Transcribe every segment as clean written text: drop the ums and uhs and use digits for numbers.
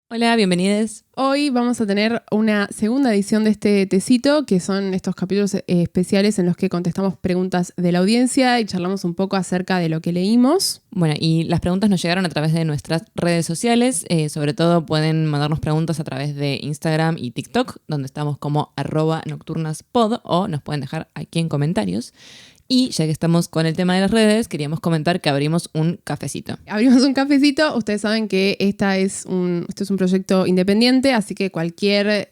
Hola, bienvenidos. Hoy vamos a tener una segunda edición de este tecito, que son estos capítulos especiales en los que contestamos preguntas de la audiencia y charlamos un poco acerca de lo que leímos. Bueno, y las preguntas nos llegaron a través de nuestras redes sociales. Sobre todo pueden mandarnos preguntas a través de Instagram y TikTok, donde estamos como @nocturnaspod, o nos pueden dejar aquí en comentarios. Y ya que estamos con el tema de las redes, queríamos comentar que abrimos un cafecito. Abrimos un cafecito. Ustedes saben que este es un proyecto independiente, así que cualquier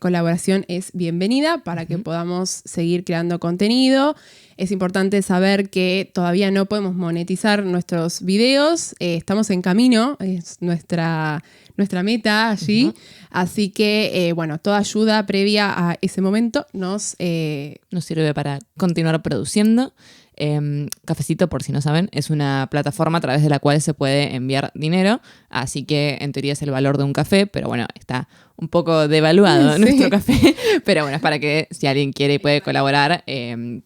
colaboración es bienvenida para que podamos seguir creando contenido. Es importante saber que todavía no podemos monetizar nuestros videos. Estamos en camino, es nuestra meta allí. Así que, toda ayuda previa a ese momento nos sirve para continuar produciendo. Cafecito, por si no saben, es una plataforma a través de la cual se puede enviar dinero, así que en teoría es el valor de un café, pero bueno, está un poco devaluado nuestro café, pero bueno, es para que si alguien quiere y puede colaborar,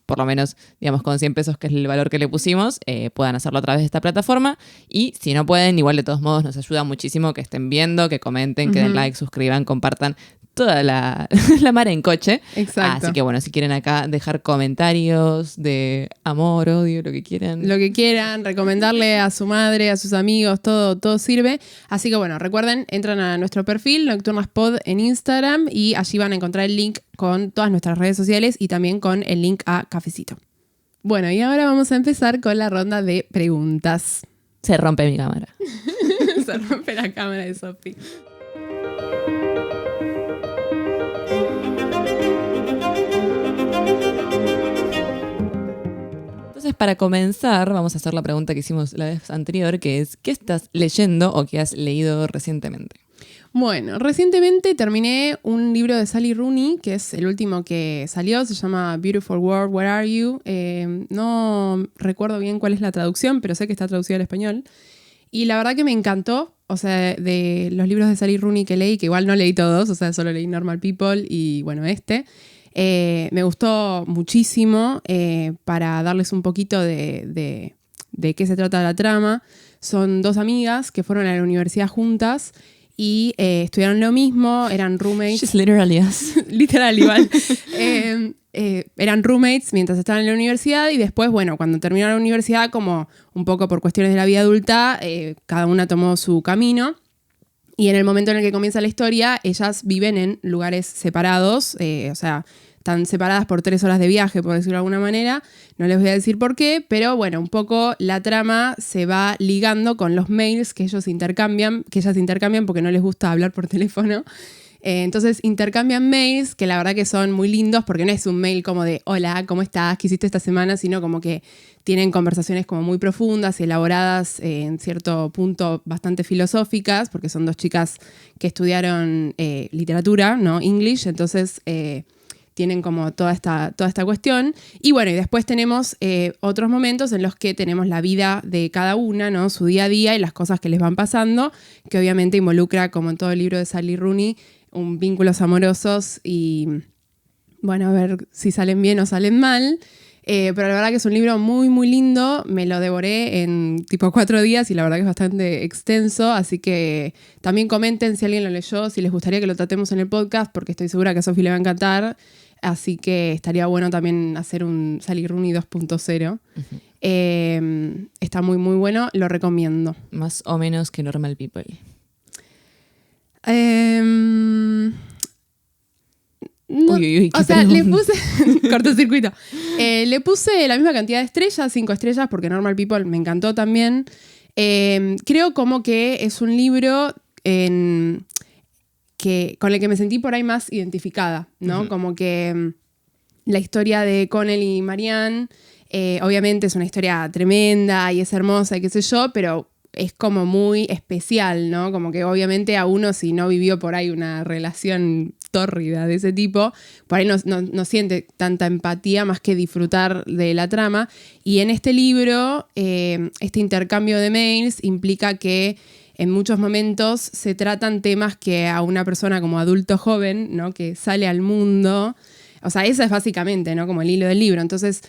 por lo menos, digamos, con 100 pesos, que es el valor que le pusimos, puedan hacerlo a través de esta plataforma. Y si no pueden, igual de todos modos nos ayuda muchísimo que estén viendo, que comenten, que den like, suscriban, compartan toda la mar en coche. Exacto. Así que bueno, si quieren acá dejar comentarios de amor, odio, lo que quieran. Lo que quieran, recomendarle a su madre, a sus amigos, todo sirve. Así que bueno, recuerden, entran a nuestro perfil Nocturnaspod en Instagram y allí van a encontrar el link con todas nuestras redes sociales y también con el link a Cafecito. Bueno, y ahora vamos a empezar con la ronda de preguntas. Se rompe mi cámara. Se rompe la cámara de Sofi. Entonces, para comenzar, vamos a hacer la pregunta que hicimos la vez anterior, que es, ¿qué estás leyendo o qué has leído recientemente? Bueno, recientemente terminé un libro de Sally Rooney, que es el último que salió, se llama Beautiful World, Where Are You? No recuerdo bien cuál es la traducción, pero sé que está traducida al español. Y la verdad que me encantó, o sea, de los libros de Sally Rooney que leí, que igual no leí todos, o sea, solo leí Normal People y bueno, me gustó muchísimo. Para darles un poquito de qué se trata la trama. Son dos amigas que fueron a la universidad juntas y estudiaron lo mismo, eran roommates. She's literally us. Literal, igual. Eran roommates mientras estaban en la universidad y después, bueno, cuando terminaron la universidad, como un poco por cuestiones de la vida adulta, cada una tomó su camino. Y en el momento en el que comienza la historia, ellas viven en lugares separados, o sea, están separadas por 3 horas de viaje, por decirlo de alguna manera. No les voy a decir por qué, pero bueno, un poco la trama se va ligando con los mails que ellas intercambian porque no les gusta hablar por teléfono. Entonces intercambian mails que la verdad que son muy lindos porque no es un mail como de hola, ¿cómo estás? ¿Qué hiciste esta semana? Sino como que tienen conversaciones como muy profundas, elaboradas, en cierto punto bastante filosóficas, porque son dos chicas que estudiaron literatura, ¿no? English, entonces tienen como toda esta cuestión. Y bueno, y después tenemos otros momentos en los que tenemos la vida de cada una, ¿no? Su día a día y las cosas que les van pasando, que obviamente involucra, como en todo el libro de Sally Rooney, vínculos amorosos y, bueno, a ver si salen bien o salen mal. Pero la verdad que es un libro muy, muy lindo. Me lo devoré en tipo 4 días y la verdad que es bastante extenso. Así que también comenten si alguien lo leyó, si les gustaría que lo tratemos en el podcast, porque estoy segura que a Sofi le va a encantar. Así que estaría bueno también hacer un Sally Rooney 2.0. Está muy, muy bueno. Lo recomiendo. Más o menos que Normal People. No, uy, o sea, le puse cortocircuito. Le puse la misma cantidad de estrellas, 5 estrellas, porque Normal People me encantó también. Creo como que es un libro con el que me sentí por ahí más identificada, ¿no? Uh-huh. Como que la historia de Connell y Marianne, obviamente es una historia tremenda y es hermosa y qué sé yo, pero es como muy especial, ¿no? Como que obviamente a uno, si no vivió por ahí una relación tórrida de ese tipo, por ahí no siente tanta empatía más que disfrutar de la trama. Y en este libro, este intercambio de mails implica que en muchos momentos se tratan temas que a una persona como adulto joven, ¿no? Que sale al mundo, o sea, eso es básicamente, ¿no? Como el hilo del libro. Entonces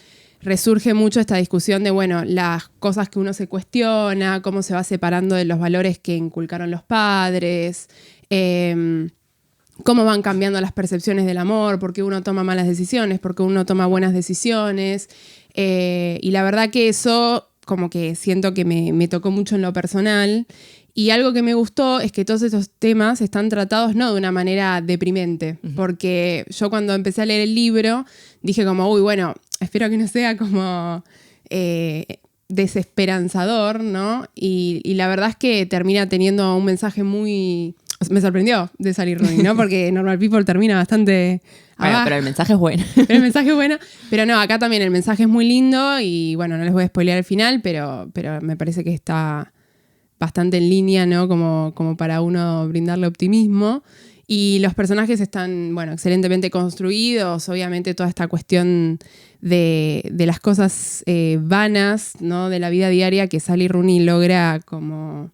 resurge mucho esta discusión de, bueno, las cosas que uno se cuestiona, cómo se va separando de los valores que inculcaron los padres, cómo van cambiando las percepciones del amor, por qué uno toma malas decisiones, por qué uno toma buenas decisiones. Y la verdad que eso como que siento que me tocó mucho en lo personal. Y algo que me gustó es que todos esos temas están tratados no de una manera deprimente, porque yo cuando empecé a leer el libro dije como, uy, bueno, espero que no sea como desesperanzador, ¿no? Y la verdad es que termina teniendo un mensaje muy... Me sorprendió de Sally Rooney, ¿no? Porque Normal People termina bastante... Bueno, pero el mensaje es bueno. Pero el mensaje es bueno. Pero no, acá también el mensaje es muy lindo y bueno, no les voy a spoilear el final, pero me parece que está bastante en línea, ¿no? Como para uno brindarle optimismo. Y los personajes están, bueno, excelentemente construidos. Obviamente toda esta cuestión de las cosas vanas, ¿no? De la vida diaria que Sally Rooney logra como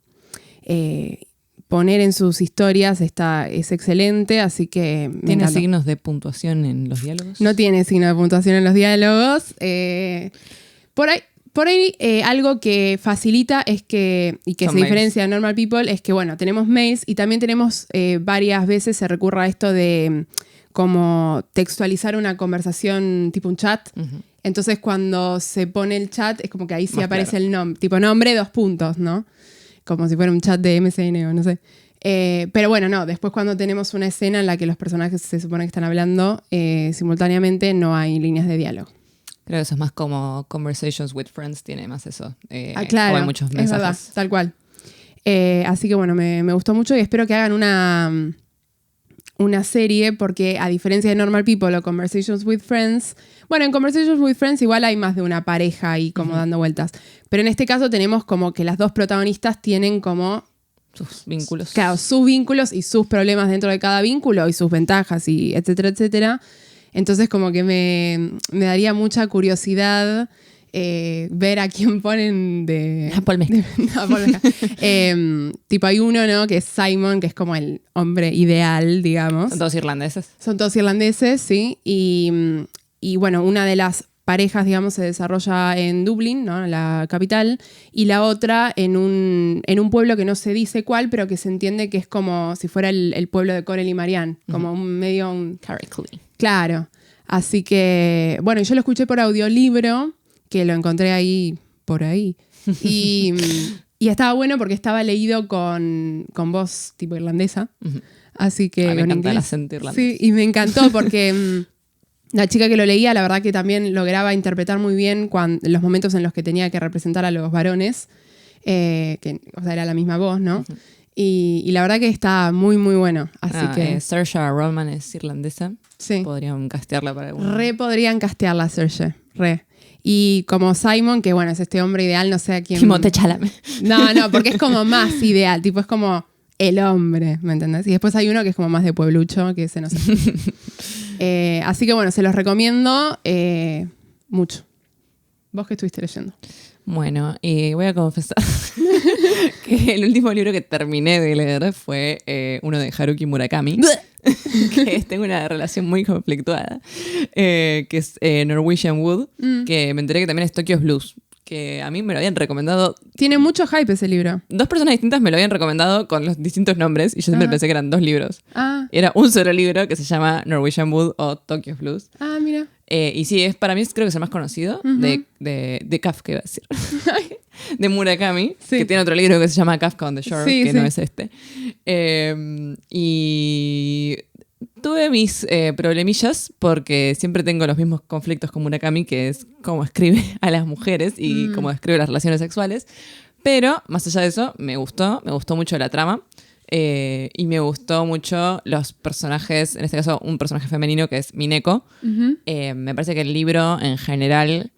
poner en sus historias es excelente, así que me ¿Tiene encantó. signos de puntuación en los diálogos? No tiene signo de puntuación en los diálogos. Por ahí algo que facilita es que, y que Son se mails. diferencia de Normal People, es que, bueno, tenemos mails y también tenemos varias veces se recurre a esto de como textualizar una conversación tipo un chat. Entonces, cuando se pone el chat, es como que ahí sí Más aparece claro. el nombre, tipo nombre, 2 puntos, ¿no? Como si fuera un chat de MSN o no sé. Pero bueno, no, después cuando tenemos una escena en la que los personajes se supone que están hablando simultáneamente, no hay líneas de diálogo. Creo que eso es más como Conversations with Friends, tiene más eso. Claro, o hay muchos es verdad, mensajes. tal cual. Así que bueno, me gustó mucho y espero que hagan una serie porque a diferencia de Normal People o Conversations with Friends, bueno, en Conversations with Friends igual hay más de una pareja ahí como dando vueltas, pero en este caso tenemos como que las dos protagonistas tienen como, Sus vínculos. claro, sus vínculos y sus problemas dentro de cada vínculo y sus ventajas y etcétera, etcétera. Entonces como que me daría mucha curiosidad ver a quién ponen de... A Paul Mescal. No, Paul Mescal. Tipo hay uno, ¿no? Que es Simon, que es como el hombre ideal, digamos. Son todos irlandeses. Son todos irlandeses, sí. Y bueno, una de las parejas, digamos, se desarrolla en Dublín, ¿no? En la capital, y la otra en un pueblo que no se dice cuál, pero que se entiende que es como si fuera el pueblo de Corel y Marianne, como un... Carrickley. Claro. Así que, bueno, yo lo escuché por audiolibro, que lo encontré ahí, por ahí. Y estaba bueno porque estaba leído con voz tipo irlandesa. Así que Me con encanta el inglés. acento irlandés. Sí, y me encantó porque la chica que lo leía, la verdad que también lograba interpretar muy bien los momentos en los que tenía que representar a los varones, que o sea, era la misma voz, ¿no? Y la verdad que está muy, muy bueno. Así que Saoirse Ronan es irlandesa. sí. Podrían castearla para algún... Re podrían castearla, Saoirse. Re. Y como Simon, que bueno, es este hombre ideal, no sé a quién... Timothée Chalamet. No, porque es como más ideal, tipo es como el hombre, ¿me entendés? Y después hay uno que es como más de pueblucho, que ese no sé. Así que bueno, se los recomiendo mucho. ¿Vos qué estuviste leyendo? Bueno, voy a confesar que el último libro que terminé de leer fue uno de Haruki Murakami, que tengo una relación muy conflictuada, que es Norwegian Wood, que me enteré que también es Tokyo's Blues, que a mí me lo habían recomendado. Tiene mucho hype ese libro. 2 personas distintas me lo habían recomendado con los distintos nombres y yo siempre pensé que eran 2 libros. Ah, Era un solo libro que se llama Norwegian Wood o Tokyo's Blues. mira. Y sí, para mí creo que es el más conocido de Kafka, iba a decir. De Murakami, Sí. que tiene otro libro que se llama Kafka on the Shore, Sí, que sí. no es este. Y tuve mis problemillas porque siempre tengo los mismos conflictos con Murakami, que es cómo escribe a las mujeres y cómo describe las relaciones sexuales. Pero, más allá de eso, me gustó mucho la trama. Y me gustó mucho los personajes, en este caso un personaje femenino que es Mineko. Me parece que el libro en general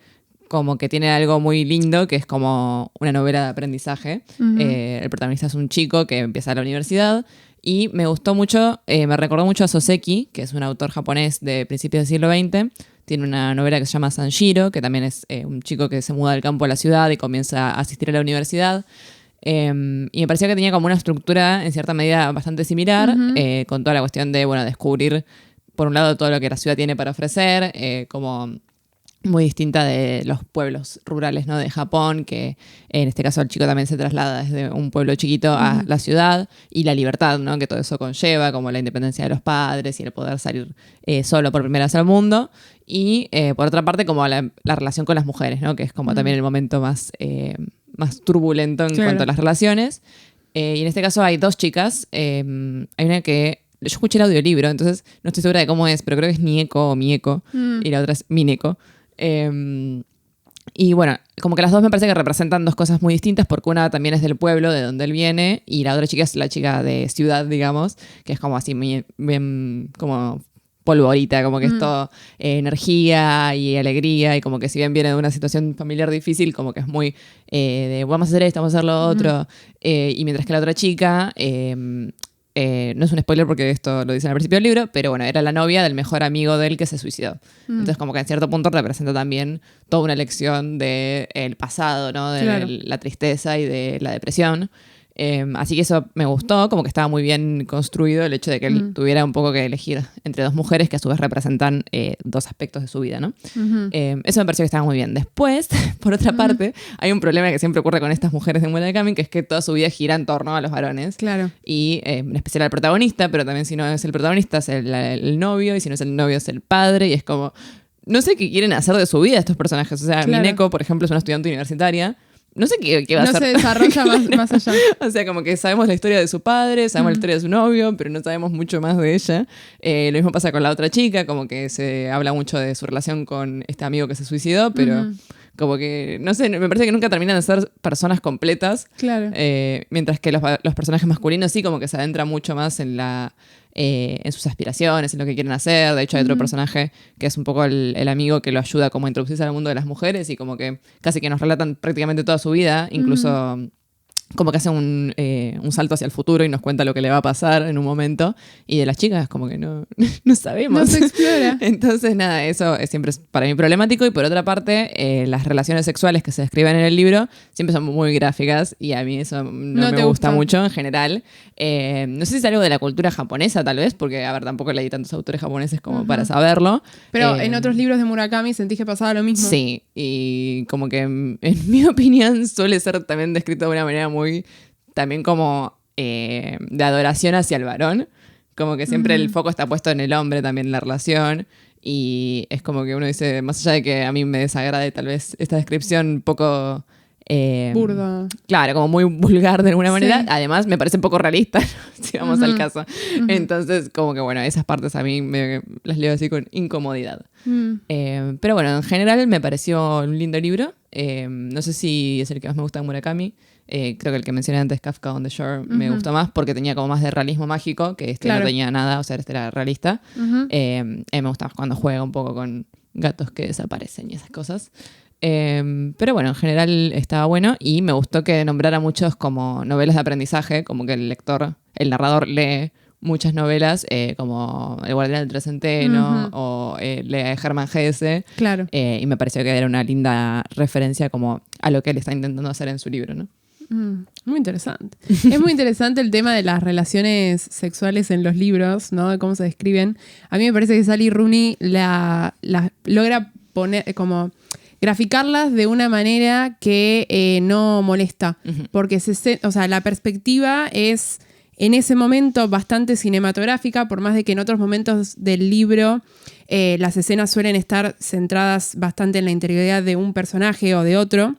como que tiene algo muy lindo, que es como una novela de aprendizaje. El protagonista es un chico que empieza la universidad y me gustó mucho, me recordó mucho a Soseki, que es un autor japonés de principios del siglo XX. Tiene una novela que se llama Sanshiro, que también es un chico que se muda del campo a la ciudad y comienza a asistir a la universidad. Y me parecía que tenía como una estructura en cierta medida bastante similar, con toda la cuestión de, bueno, descubrir por un lado todo lo que la ciudad tiene para ofrecer, como muy distinta de los pueblos rurales, ¿no? De Japón, que en este caso el chico también se traslada desde un pueblo chiquito a la ciudad, y la libertad, ¿no? Que todo eso conlleva, como la independencia de los padres y el poder salir solo por primera vez al mundo. Y por otra parte, como la relación con las mujeres, ¿no? Que es como también el momento más turbulento en cuanto a las relaciones. Y en este caso hay dos chicas. Hay una que... Yo escuché el audiolibro, entonces no estoy segura de cómo es, pero creo que es Nieko o Mieko, y la otra es Mineko. Y bueno, como que las dos me parece que representan dos cosas muy distintas, porque una también es del pueblo de donde él viene, y la otra chica es la chica de ciudad, digamos, que es como así bien como polvorita, como que es todo energía y alegría, y como que si bien viene de una situación familiar difícil, como que es muy de vamos a hacer esto, vamos a hacer lo otro. Y mientras que la otra chica... no es un spoiler porque esto lo dicen al principio del libro, pero bueno, era la novia del mejor amigo de él que se suicidó. Entonces como que en cierto punto representa también toda una lección del pasado, ¿no? De la tristeza y de la depresión. Así que eso me gustó, como que estaba muy bien construido el hecho de que él tuviera un poco que elegir entre dos mujeres que a su vez representan dos aspectos de su vida, ¿no? Eso me pareció que estaba muy bien. Después, por otra parte, hay un problema que siempre ocurre con estas mujeres de Murakami, que es que toda su vida gira en torno a los varones. Claro. Y en especial al protagonista, pero también si no es el protagonista es el novio, y si no es el novio es el padre, y es como... No sé qué quieren hacer de su vida estos personajes. O sea, Mineko, por ejemplo, es una estudiante universitaria. No sé qué va a hacer. No se desarrolla más allá. O sea, como que sabemos la historia de su padre, sabemos la historia de su novio, pero no sabemos mucho más de ella. Lo mismo pasa con la otra chica, como que se habla mucho de su relación con este amigo que se suicidó, pero como que, no sé, me parece que nunca terminan de ser personas completas. Claro. Mientras que los personajes masculinos sí como que se adentran mucho más en sus aspiraciones, en lo que quieren hacer. De hecho, hay otro personaje que es un poco el amigo que lo ayuda como a introducirse al mundo de las mujeres, y como que casi que nos relatan prácticamente toda su vida, incluso como que hace un salto hacia el futuro y nos cuenta lo que le va a pasar en un momento. Y de las chicas como que no sabemos. No se explora. Entonces, nada, eso siempre es para mí problemático. Y por otra parte, las relaciones sexuales que se describen en el libro siempre son muy gráficas, y a mí eso no me gusta mucho en general. No sé si es algo de la cultura japonesa, tal vez, porque, a ver, tampoco leí tantos autores japoneses como para saberlo. Pero en otros libros de Murakami sentís que pasaba lo mismo. Sí, y como que en mi opinión suele ser también descrito de una manera muy también como de adoración hacia el varón. Como que siempre el foco está puesto en el hombre también en la relación. Y es como que uno dice, más allá de que a mí me desagrade tal vez esta descripción un poco... burda. Claro, como muy vulgar de alguna manera. Además, me parece un poco realista, si vamos al caso. Entonces, como que bueno, esas partes a mí las leo así con incomodidad. Pero bueno, en general me pareció un lindo libro. No sé si es el que más me gusta de Murakami. Creo que el que mencioné antes, Kafka on the Shore, me gustó más porque tenía como más de realismo mágico, que este no tenía nada, o sea, este era realista. Me gusta más cuando juega un poco con gatos que desaparecen y esas cosas. Pero bueno, en general estaba bueno, y me gustó que nombrara muchos como novelas de aprendizaje, como que el narrador lee muchas novelas, como El Guardián del Trecenteno o lee a Hermann Hesse. Claro. Y me pareció que era una linda referencia como a lo que él está intentando hacer en su libro, ¿no? Muy interesante. Es muy interesante el tema de las relaciones sexuales en los libros, ¿no? De cómo se describen. A mí me parece que Sally Rooney la logra poner como graficarlas de una manera que no molesta. Porque la perspectiva es en ese momento bastante cinematográfica, por más de que en otros momentos del libro las escenas suelen estar centradas bastante en la interioridad de un personaje o de otro.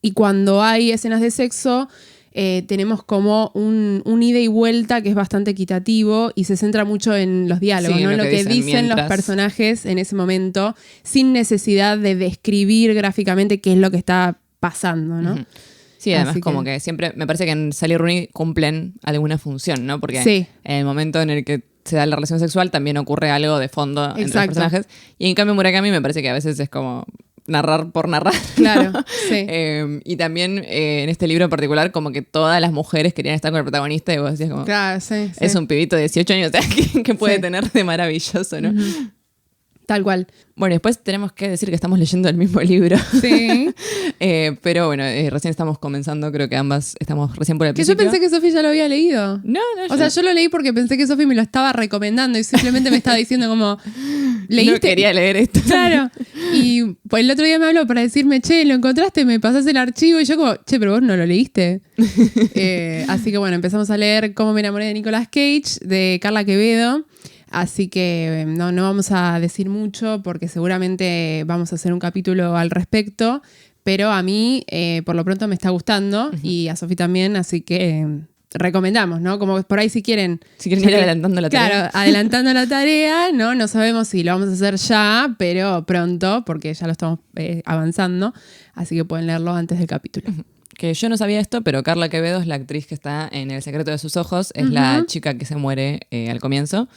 Y cuando hay escenas de sexo, tenemos como un ida y vuelta que es bastante equitativo y se centra mucho en los diálogos, ¿no? En lo que dicen los personajes en ese momento, sin necesidad de describir gráficamente qué es lo que está pasando, ¿no? Sí, además como que siempre me parece que en Sally Rooney cumplen alguna función, ¿no? Porque en el momento en el que se da la relación sexual también ocurre algo de fondo entre los personajes. Y en cambio Murakami me parece que a veces es como narrar por narrar. Claro, sí. Y también en este libro en particular, como que todas las mujeres querían estar con el protagonista, y vos decías como, claro, sí. Es un pibito de 18 años, o sea, ¿qué puede tener de maravilloso, no? Tal cual. Bueno, después tenemos que decir que estamos leyendo el mismo libro. Sí. Pero bueno, recién estamos comenzando, creo que ambas estamos recién por el principio. Que yo pensé que Sofi ya lo había leído. No. O sea, yo lo leí porque pensé que Sofi me lo estaba recomendando y simplemente me estaba diciendo como, ¿Leíste? No quería leer esto. Claro. Y pues el otro día me habló para decirme, che, ¿lo encontraste? Me pasás el archivo. Y yo como, che, pero vos no lo leíste. Así que bueno, empezamos a leer Cómo me enamoré de Nicolas Cage, de Carla Quevedo. Así que no vamos a decir mucho porque seguramente vamos a hacer un capítulo al respecto. Pero a mí, por lo pronto, me está gustando. Y a Sofi también, así que... recomendamos, ¿no? Como por ahí si quieren ir adelantando la tarea. Claro, adelantando la tarea, ¿no? No sabemos si lo vamos a hacer ya, pero pronto, porque ya lo estamos avanzando. Así que pueden leerlo antes del capítulo. Que yo no sabía esto, pero Carla Quevedo es la actriz que está en El secreto de sus ojos. Es la chica que se muere al comienzo.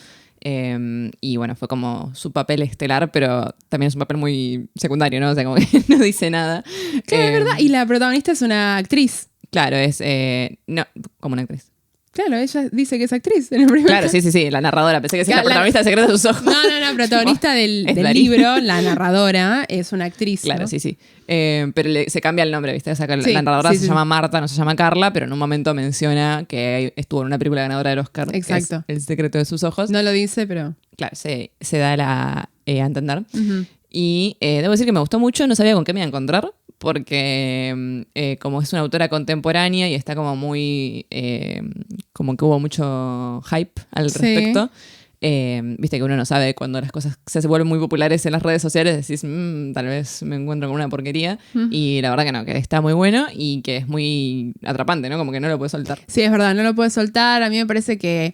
Y bueno, fue como su papel estelar, pero también es un papel muy secundario, ¿no? O sea, como que no dice nada. Claro, es verdad. Y la protagonista es una actriz. Claro, es... no, como una actriz. Claro, ella dice que es actriz en el primer Claro, sí, la narradora. Pensé que sí, la protagonista de Secreto de sus ojos. No, protagonista del libro, la narradora, es una actriz. Claro, ¿no? sí. Pero se cambia el nombre, ¿viste? O sea, la narradora se llama Marta, no se llama Carla, pero en un momento menciona que estuvo en una película ganadora del Oscar. Exacto. Que es El secreto de sus ojos. No lo dice, pero... Claro, se da a entender. Y debo decir que me gustó mucho, no sabía con qué me iba a encontrar, porque como es una autora contemporánea y está como muy... como que hubo mucho hype al respecto. Viste que uno no sabe cuando las cosas se vuelven muy populares en las redes sociales, decís, tal vez me encuentro con una porquería. Y la verdad que no, que está muy bueno y que es muy atrapante, ¿no? Como que no lo puedes soltar. Sí, es verdad, no lo puedes soltar. A mí me parece que...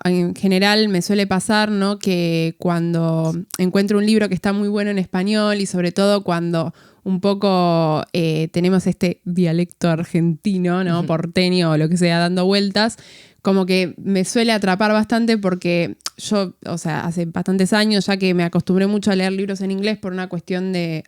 en general me suele pasar, ¿no? Que cuando encuentro un libro que está muy bueno en español y sobre todo cuando un poco tenemos este dialecto argentino, ¿no? Porteño o lo que sea dando vueltas, como que me suele atrapar bastante porque yo, o sea, hace bastantes años ya que me acostumbré mucho a leer libros en inglés por una cuestión de...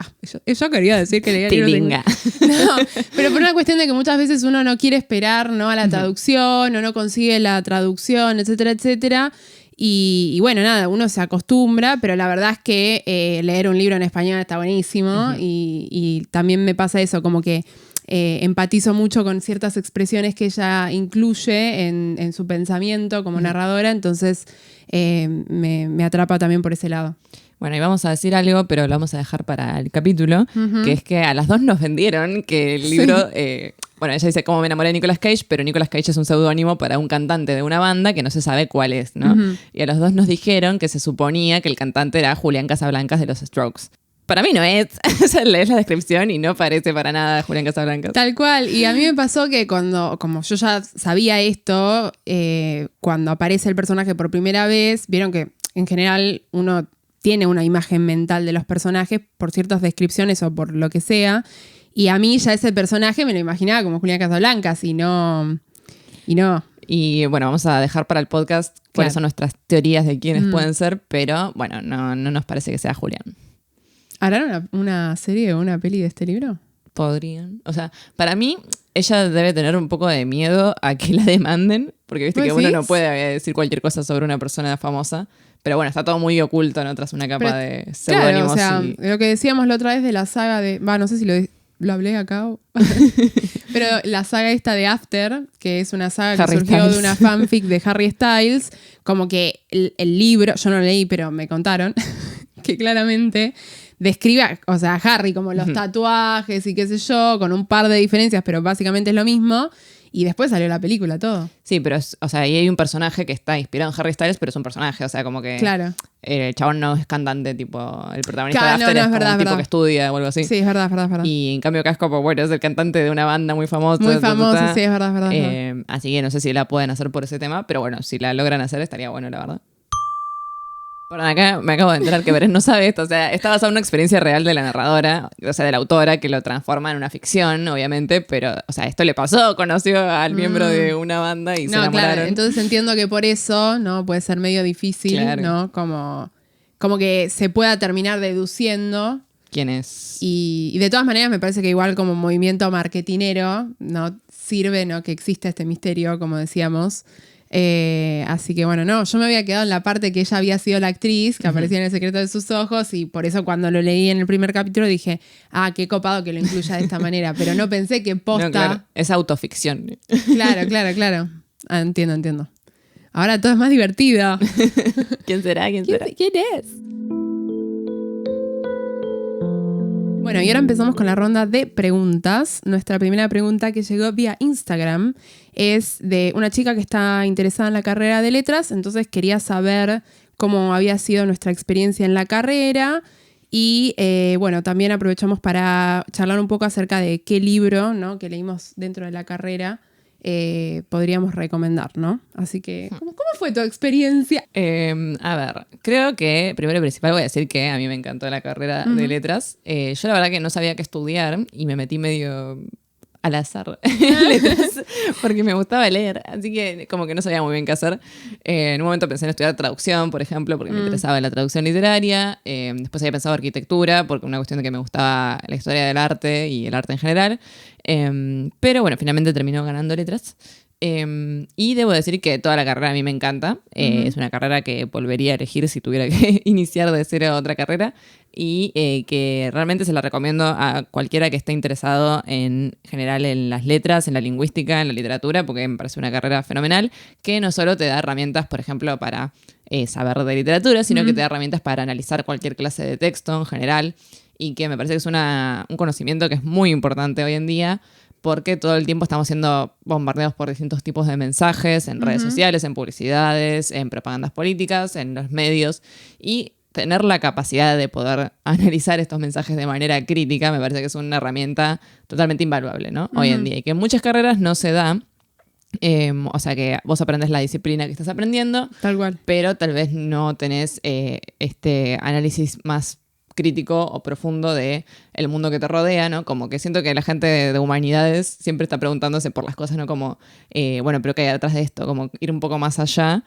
yo quería decir que leía libros en inglés. No, pero por una cuestión de que muchas veces uno no quiere esperar, ¿no? A la traducción o no consigue la traducción, etcétera, etcétera. Y bueno, nada, uno se acostumbra, pero la verdad es que leer un libro en español está buenísimo y también me pasa eso, como que empatizo mucho con ciertas expresiones que ella incluye en su pensamiento como narradora, entonces me atrapa también por ese lado. Bueno, y vamos a decir algo, pero lo vamos a dejar para el capítulo, que es que a las dos nos vendieron que el libro... bueno, ella dice cómo me enamoré de Nicolas Cage, pero Nicolas Cage es un seudónimo para un cantante de una banda que no se sabe cuál es, ¿no? Y a los dos nos dijeron que se suponía que el cantante era Julián Casablancas de los Strokes. Para mí no es. O sea, lees la descripción y no parece para nada Julián Casablancas. Tal cual. Y a mí me pasó que como yo ya sabía esto, cuando aparece el personaje por primera vez, vieron que en general uno tiene una imagen mental de los personajes por ciertas descripciones o por lo que sea. Y a mí ya ese personaje me lo imaginaba como Julián Casablancas y no. Y bueno, vamos a dejar para el podcast cuáles son nuestras teorías de quiénes pueden ser, pero bueno, no nos parece que sea Julián. ¿Harán una serie o una peli de este libro? Podrían. O sea, para mí, ella debe tener un poco de miedo a que la demanden, porque viste que uno no puede decir cualquier cosa sobre una persona famosa. Pero bueno, está todo muy oculto, ¿no? Tras una capa de seudónimos. Claro, o sea, lo que decíamos la otra vez de la saga de... no sé si lo hablé acá pero la saga esta de After, que es una saga que surgió de una fanfic de Harry Styles, como que el libro, yo no lo leí, pero me contaron, que claramente describe, o sea, a Harry como los tatuajes y qué sé yo, con un par de diferencias, pero básicamente es lo mismo. Y después salió la película, todo. Sí, pero o sea, ahí hay un personaje que está inspirado en Harry Styles, pero es un personaje, o sea, como que... Claro. El chabón no es cantante, tipo, el protagonista Claro, de After es verdad, como un tipo que estudia o algo así. Sí, es verdad. Y en cambio Casco, pues bueno, es el cantante de una banda muy famosa. Muy famosa, sí, es verdad. Así que no sé si la pueden hacer por ese tema, pero bueno, si la logran hacer estaría bueno, la verdad. Perdón, acá me acabo de enterar que Beren no sabe esto. O sea, está basado en una experiencia real de la narradora, o sea, de la autora, que lo transforma en una ficción, obviamente, pero, o sea, esto le pasó, conoció al miembro de una banda y se enamoraron. Claro, entonces entiendo que por eso, ¿no? Puede ser medio difícil, claro, ¿no? Como que se pueda terminar deduciendo quién es. Y de todas maneras me parece que igual como movimiento marketinero, ¿no? Sirve, ¿no? Que exista este misterio, como decíamos. Así que bueno, yo me había quedado en la parte que ella había sido la actriz que aparecía en El secreto de sus ojos y por eso cuando lo leí en el primer capítulo dije, qué copado que lo incluya de esta manera, pero no pensé que posta... No, claro, es autoficción. Claro. Entiendo. Ahora todo es más divertido. ¿Quién será? ¿Quién es? Bueno, y ahora empezamos con la ronda de preguntas. Nuestra primera pregunta que llegó vía Instagram es de una chica que está interesada en la carrera de letras, entonces quería saber cómo había sido nuestra experiencia en la carrera y bueno, también aprovechamos para charlar un poco acerca de qué libro, ¿no?, que leímos dentro de la carrera podríamos recomendar, ¿no? Así que, ¿cómo fue tu experiencia? A ver, creo que primero y principal voy a decir que a mí me encantó la carrera de letras. Yo la verdad que no sabía qué estudiar y me metí medio al azar en letras porque me gustaba leer, así que como que no sabía muy bien qué hacer. En un momento pensé en estudiar traducción, por ejemplo, porque me interesaba la traducción literaria. Después había pensado arquitectura, porque una cuestión de que me gustaba la historia del arte y el arte en general. Pero bueno, finalmente terminó ganando letras. Y debo decir que toda la carrera a mí me encanta. Es una carrera que volvería a elegir si tuviera que iniciar de cero otra carrera. Y que realmente se la recomiendo a cualquiera que esté interesado en general en las letras, en la lingüística, en la literatura, porque me parece una carrera fenomenal que no solo te da herramientas, por ejemplo, para saber de literatura, sino que te da herramientas para analizar cualquier clase de texto en general, y que me parece que es un conocimiento que es muy importante hoy en día, porque todo el tiempo estamos siendo bombardeados por distintos tipos de mensajes en redes sociales, en publicidades, en propagandas políticas, en los medios, y tener la capacidad de poder analizar estos mensajes de manera crítica me parece que es una herramienta totalmente invaluable, ¿no? Hoy en día, y que en muchas carreras no se da. O sea que vos aprendes la disciplina que estás aprendiendo, Tal cual. pero tal vez no tenés este análisis más crítico o profundo de el mundo que te rodea, ¿no? Como que siento que la gente de humanidades siempre está preguntándose por las cosas, ¿no? Como, bueno, pero ¿qué hay detrás de esto? Como ir un poco más allá,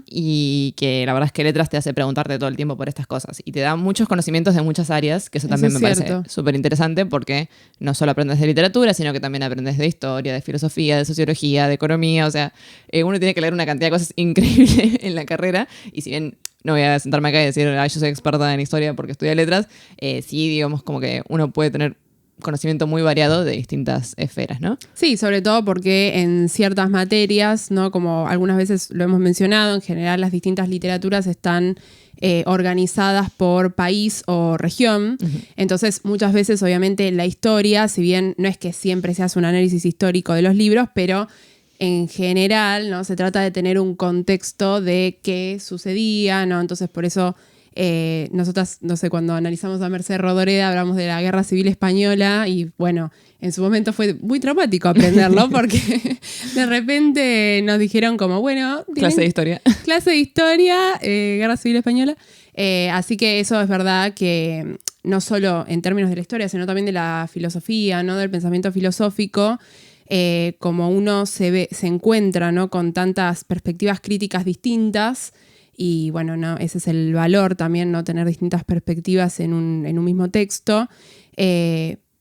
y que la verdad es que letras te hace preguntarte todo el tiempo por estas cosas y te da muchos conocimientos de muchas áreas, que eso también me parece súper interesante, porque no solo aprendes de literatura, sino que también aprendes de historia, de filosofía, de sociología, de economía. O sea, uno tiene que leer una cantidad de cosas increíbles en la carrera, y si bien no voy a sentarme acá y decir, yo soy experta en historia porque estudié letras, sí, digamos, como que uno puede tener conocimiento muy variado de distintas esferas, ¿no? Sí, sobre todo porque en ciertas materias, ¿no?, como algunas veces lo hemos mencionado, en general las distintas literaturas están organizadas por país o región. Entonces, muchas veces, obviamente, la historia, si bien no es que siempre se hace un análisis histórico de los libros, pero en general, ¿no?, se trata de tener un contexto de qué sucedía, ¿no? Entonces, por eso nosotras, no sé, cuando analizamos a Merced Rodoreda hablamos de la Guerra Civil Española, y bueno, en su momento fue muy traumático aprenderlo porque de repente nos dijeron como, bueno, clase de historia. Clase de historia, Guerra Civil Española. Así que eso es verdad que no solo en términos de la historia, sino también de la filosofía, ¿no?, del pensamiento filosófico. Como uno se encuentra, ¿no?, con tantas perspectivas críticas distintas, y bueno, no, ese es el valor también, ¿no?, tener distintas perspectivas en un mismo texto,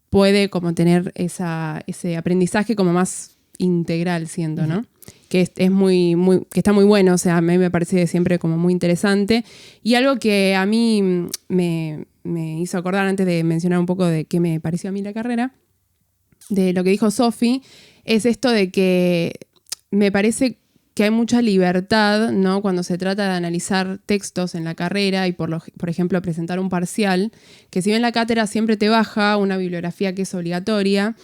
puede como tener ese aprendizaje como más integral, siento, ¿no? Que es muy, que está muy bueno. O sea, a mí me parece siempre como muy interesante. Y algo que a mí me hizo acordar, antes de mencionar un poco de qué me pareció a mí la carrera, de lo que dijo Sofi, es esto de que me parece que hay mucha libertad, ¿no?, cuando se trata de analizar textos en la carrera y, por ejemplo, presentar un parcial, que si bien la cátedra siempre te baja una bibliografía que es obligatoria,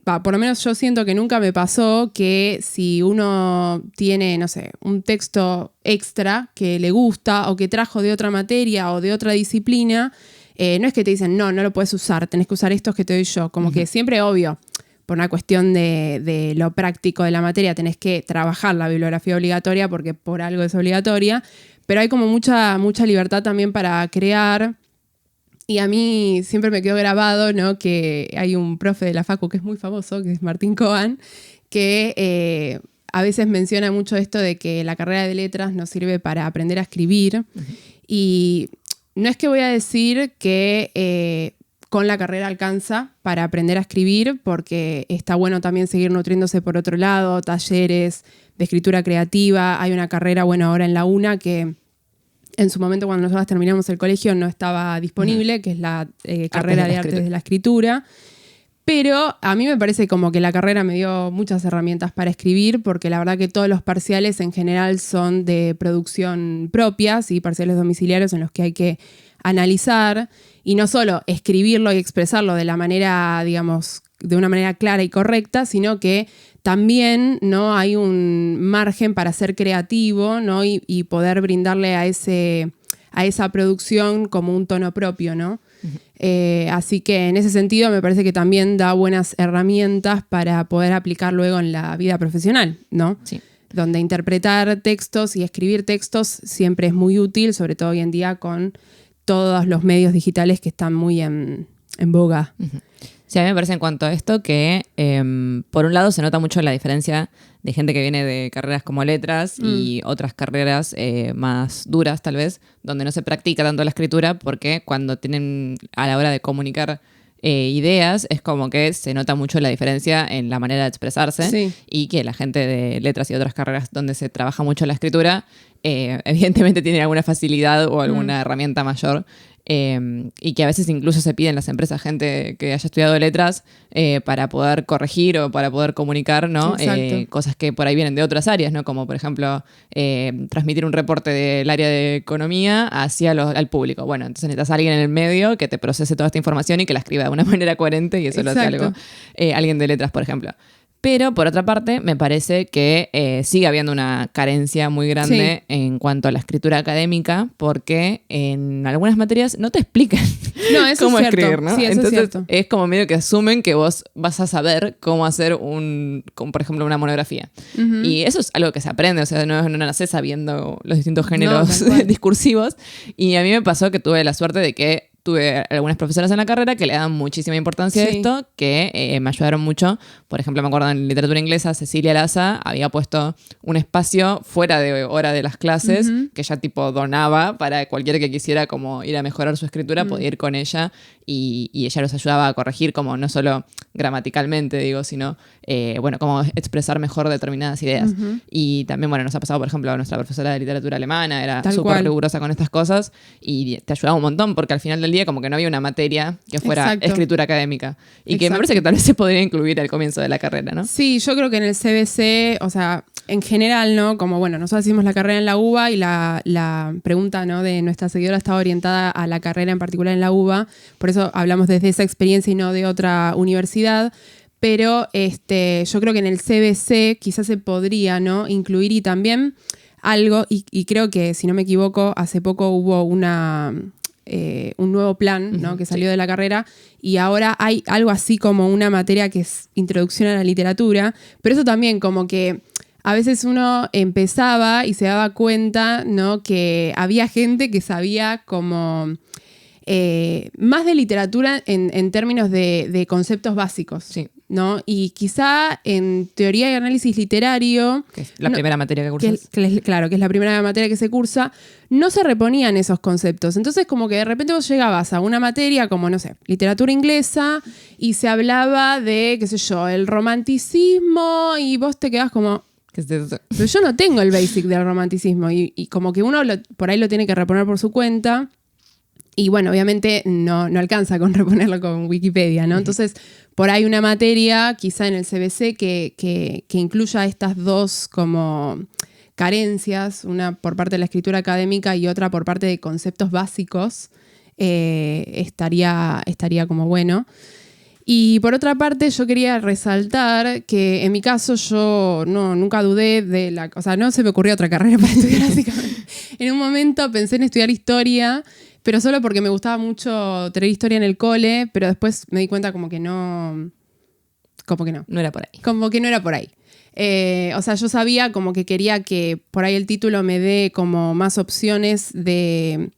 por lo menos yo siento que nunca me pasó que si uno tiene, no sé, un texto extra que le gusta o que trajo de otra materia o de otra disciplina, no es que te dicen, no lo puedes usar, tenés que usar estos que te doy yo. Como que siempre, obvio, por una cuestión de lo práctico de la materia, tenés que trabajar la bibliografía obligatoria porque por algo es obligatoria, pero hay como mucha libertad también para crear. Y a mí siempre me quedó grabado, ¿no?, que hay un profe de la facu que es muy famoso, que es Martín Coan, que a veces menciona mucho esto de que la carrera de letras nos sirve para aprender a escribir. Y no es que voy a decir que con la carrera alcanza para aprender a escribir, porque está bueno también seguir nutriéndose por otro lado, talleres de escritura creativa. Hay una carrera, bueno, ahora en la UNA que en su momento, cuando nosotros terminamos el colegio, no estaba disponible, que es la carrera de Artes de la Escritura. Pero a mí me parece como que la carrera me dio muchas herramientas para escribir, porque la verdad que todos los parciales en general son de producción propia, ¿sí?, parciales domiciliarios en los que hay que analizar y no solo escribirlo y expresarlo de la manera, digamos, de una manera clara y correcta, sino que también, ¿no?, hay un margen para ser creativo, ¿no?, y poder brindarle a esa producción como un tono propio, ¿no? Así que en ese sentido me parece que también da buenas herramientas para poder aplicar luego en la vida profesional, ¿no? Sí. Donde interpretar textos y escribir textos siempre es muy útil, sobre todo hoy en día con todos los medios digitales que están muy en boga. Uh-huh. Sí, a mí me parece en cuanto a esto que, por un lado, se nota mucho la diferencia de gente que viene de carreras como letras y otras carreras más duras, tal vez, donde no se practica tanto la escritura, porque cuando tienen a la hora de comunicar ideas, es como que se nota mucho la diferencia en la manera de expresarse. Sí. Y que la gente de letras y otras carreras donde se trabaja mucho la escritura, evidentemente tiene alguna facilidad o alguna herramienta mayor. Y que a veces incluso se piden las empresas gente que haya estudiado letras para poder corregir o para poder comunicar, ¿no? Cosas que por ahí vienen de otras áreas, ¿no? Como por ejemplo transmitir un reporte del área de economía al público. Bueno, entonces necesitas a alguien en el medio que te procese toda esta información y que la escriba de una manera coherente, y eso lo hace alguien de letras, por ejemplo. Pero, por otra parte, me parece que sigue habiendo una carencia muy grande en cuanto a la escritura académica, porque en algunas materias no te explican cómo escribir, ¿no? Sí, entonces es como medio que asumen que vos vas a saber cómo hacer por ejemplo, una monografía. Uh-huh. Y eso es algo que se aprende, o sea, no nacés sabiendo los distintos géneros discursivos. Y a mí me pasó que tuve la suerte de que tuve algunas profesoras en la carrera que le dan muchísima importancia a esto, que me ayudaron mucho. Por ejemplo, me acuerdo en literatura inglesa, Cecilia Laza había puesto un espacio fuera de hora de las clases que ella tipo donaba para cualquiera que quisiera como ir a mejorar su escritura, podía ir con ella y ella los ayudaba a corregir como no solo gramaticalmente, digo, sino bueno, cómo expresar mejor determinadas ideas. Y también, bueno, nos ha pasado, por ejemplo, a nuestra profesora de literatura alemana, era súper rigurosa con estas cosas y te ayudaba un montón, porque al final del día como que no había una materia que fuera escritura académica. Y que me parece que tal vez se podría incluir al comienzo de la carrera, ¿no? Sí, yo creo que en el CBC, o sea, en general, ¿no? Como, bueno, nosotros hicimos la carrera en la UBA y la pregunta, ¿no?, de nuestra seguidora estaba orientada a la carrera en particular en la UBA, por eso hablamos desde esa experiencia y no de otra universidad. Pero yo creo que en el CBC quizás se podría, ¿no?, incluir y también algo, y creo que, si no me equivoco, hace poco hubo un nuevo plan, ¿no?, que salió de la carrera, y ahora hay algo así como una materia que es introducción a la literatura, pero eso también como que a veces uno empezaba y se daba cuenta, ¿no?, que había gente que sabía como más de literatura en términos de conceptos básicos, ¿no? Y quizá en teoría y análisis literario, que es la primera materia que cursas. Claro, que es la primera materia que se cursa, no se reponían esos conceptos. Entonces, como que de repente vos llegabas a una materia como, no sé, literatura inglesa, y se hablaba de, qué sé yo, el romanticismo, y vos te quedás como... Pero yo no tengo el basic del romanticismo, y como que uno por ahí lo tiene que reponer por su cuenta. Y bueno, obviamente no alcanza con reponerlo con Wikipedia, ¿no? Entonces, por ahí una materia, quizá en el CBC, que incluya estas dos como carencias, una por parte de la escritura académica y otra por parte de conceptos básicos, estaría como bueno. Y por otra parte, yo quería resaltar que en mi caso yo nunca dudé o sea, no se me ocurrió otra carrera para estudiar, básicamente. En un momento pensé en estudiar historia, pero solo porque me gustaba mucho tener historia en el cole, pero después me di cuenta como que no. No era por ahí. Como que no era por ahí. O sea, yo sabía como que quería que por ahí el título me dé como más opciones de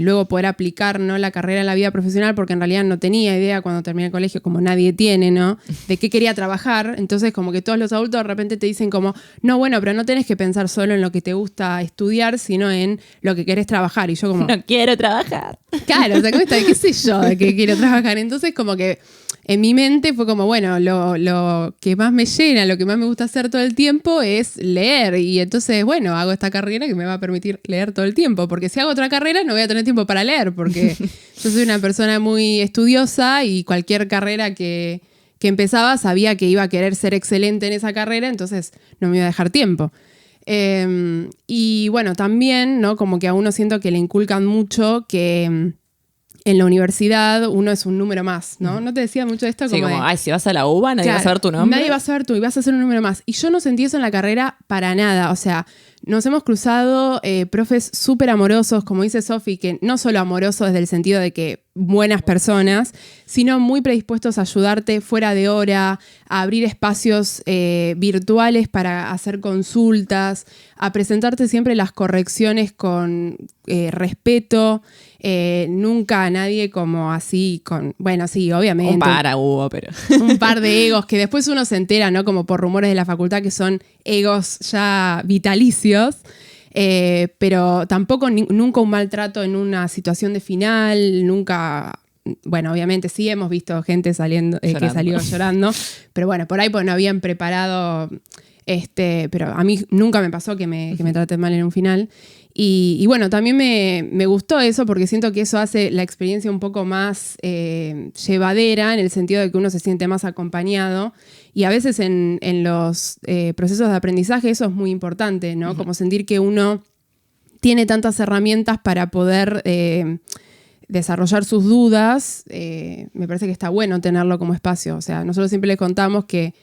luego poder aplicar, ¿no?, la carrera en la vida profesional, porque en realidad no tenía idea cuando terminé el colegio, como nadie tiene, ¿no?, de qué quería trabajar. Entonces como que todos los adultos de repente te dicen como, no, bueno, pero no tenés que pensar solo en lo que te gusta estudiar, sino en lo que querés trabajar. Y yo como... No quiero trabajar. Claro, o sea, ¿qué sé yo de qué quiero trabajar? Entonces como que en mi mente fue como, bueno, lo que más me llena, lo que más me gusta hacer todo el tiempo es leer. Y entonces, bueno, hago esta carrera que me va a permitir leer todo el tiempo. Porque si hago otra carrera no voy a tener tiempo para leer, porque yo soy una persona muy estudiosa y cualquier carrera que empezaba sabía que iba a querer ser excelente en esa carrera, entonces no me iba a dejar tiempo. Y bueno, también, ¿no? Como que a uno siento que le inculcan mucho que en la universidad uno es un número más, ¿no? ¿No te decía mucho esto? Sí, como, ay, si vas a la UBA, nadie va a saber tu nombre. Nadie va a saber tú y vas a ser un número más. Y yo no sentí eso en la carrera para nada. O sea, nos hemos cruzado profes súper amorosos, como dice Sofi, que no solo amorosos desde el sentido de que buenas personas, sino muy predispuestos a ayudarte fuera de hora, a abrir espacios virtuales para hacer consultas, a presentarte siempre las correcciones con respeto. Nunca a nadie como así con... Bueno, sí, obviamente. Hubo, pero... Un par de egos que después uno se entera, ¿no? Como por rumores de la facultad que son egos ya vitalicios. Pero tampoco nunca un maltrato en una situación de final, nunca... Bueno, obviamente sí hemos visto gente saliendo que salió llorando, pero bueno, por ahí pues no habían preparado... pero a mí nunca me pasó que me traten mal en un final. Y bueno, también me gustó eso porque siento que eso hace la experiencia un poco más llevadera en el sentido de que uno se siente más acompañado. Y a veces en los procesos de aprendizaje eso es muy importante, ¿no? Como sentir que uno tiene tantas herramientas para poder desarrollar sus dudas. Me parece que está bueno tenerlo como espacio. O sea, nosotros siempre les contamos que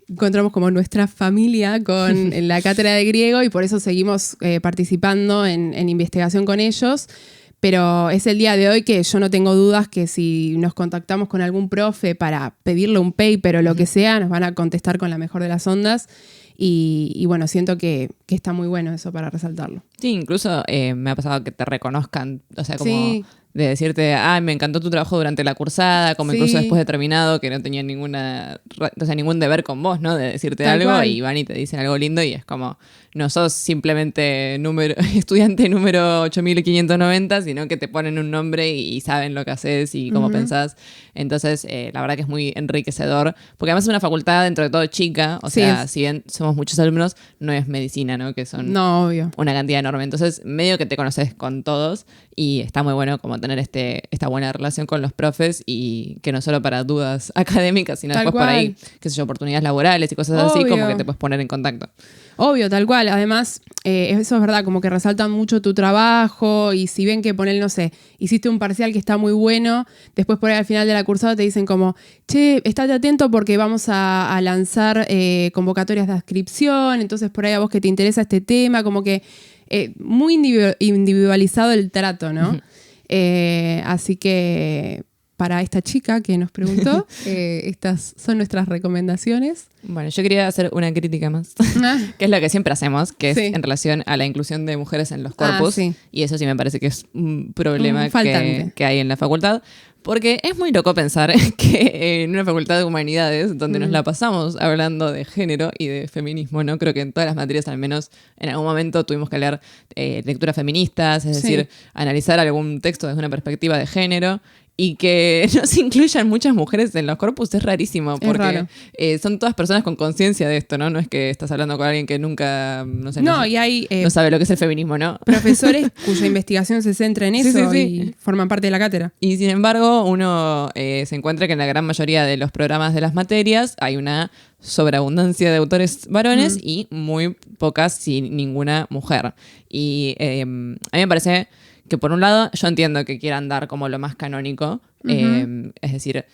encontramos como nuestra familia con la cátedra de griego y por eso seguimos participando en investigación con ellos. Pero es el día de hoy que yo no tengo dudas que si nos contactamos con algún profe para pedirle un paper o lo que sea, nos van a contestar con la mejor de las ondas. Y bueno, siento que está muy bueno eso para resaltarlo. Sí, incluso me ha pasado que te reconozcan, o sea, como... Sí. De decirte, me encantó tu trabajo durante la cursada, como incluso después de terminado, que no tenía ningún deber con vos, ¿no? De decirte Tal algo cual. y van y te dicen algo lindo y es como, no sos simplemente estudiante número 8590, sino que te ponen un nombre y saben lo que haces y cómo pensás. Entonces, la verdad que es muy enriquecedor, porque además es una facultad dentro de todo chica, o sea, si bien somos muchos alumnos, no es medicina, ¿no? Que son obvio. Una cantidad enorme. Entonces, medio que te conoces con todos y está muy bueno como tener esta buena relación con los profes y que no solo para dudas académicas, sino Tal después por cual. ahí, qué sé yo, oportunidades laborales y cosas así, Obvio. como que te puedes poner en contacto. Obvio, tal cual. Además, eso es verdad, como que resaltan mucho tu trabajo y si ven que no sé, hiciste un parcial que está muy bueno, después por ahí al final de la cursada te dicen como, che, estate atento porque vamos a lanzar convocatorias de adscripción, entonces por ahí a vos que te interesa este tema, como que muy individualizado el trato, ¿no? Así que para esta chica que nos preguntó, estas son nuestras recomendaciones. Bueno, yo quería hacer una crítica más, que es lo que siempre hacemos, que es en relación a la inclusión de mujeres en los corpus. Sí. Y eso sí me parece que es un problema Faltante. que hay en la facultad. Porque es muy loco pensar que en una facultad de humanidades, donde nos la pasamos hablando de género y de feminismo, ¿no? Creo que en todas las materias, al menos en algún momento, tuvimos que leer lecturas feministas, es decir, analizar algún texto desde una perspectiva de género. Y que no se incluyan muchas mujeres en los corpus es rarísimo, porque son todas personas con conciencia de esto, ¿no? No es que estás hablando con alguien que nunca, no sé, y hay no sabe lo que es el feminismo, ¿no? profesores cuya investigación se centra en eso y forman parte de la cátedra. Y sin embargo, uno se encuentra que en la gran mayoría de los programas de las materias hay una sobreabundancia de autores varones y muy pocas, sin ninguna mujer. Y a mí me parece que por un lado yo entiendo que quieran dar como lo más canónico, es decir,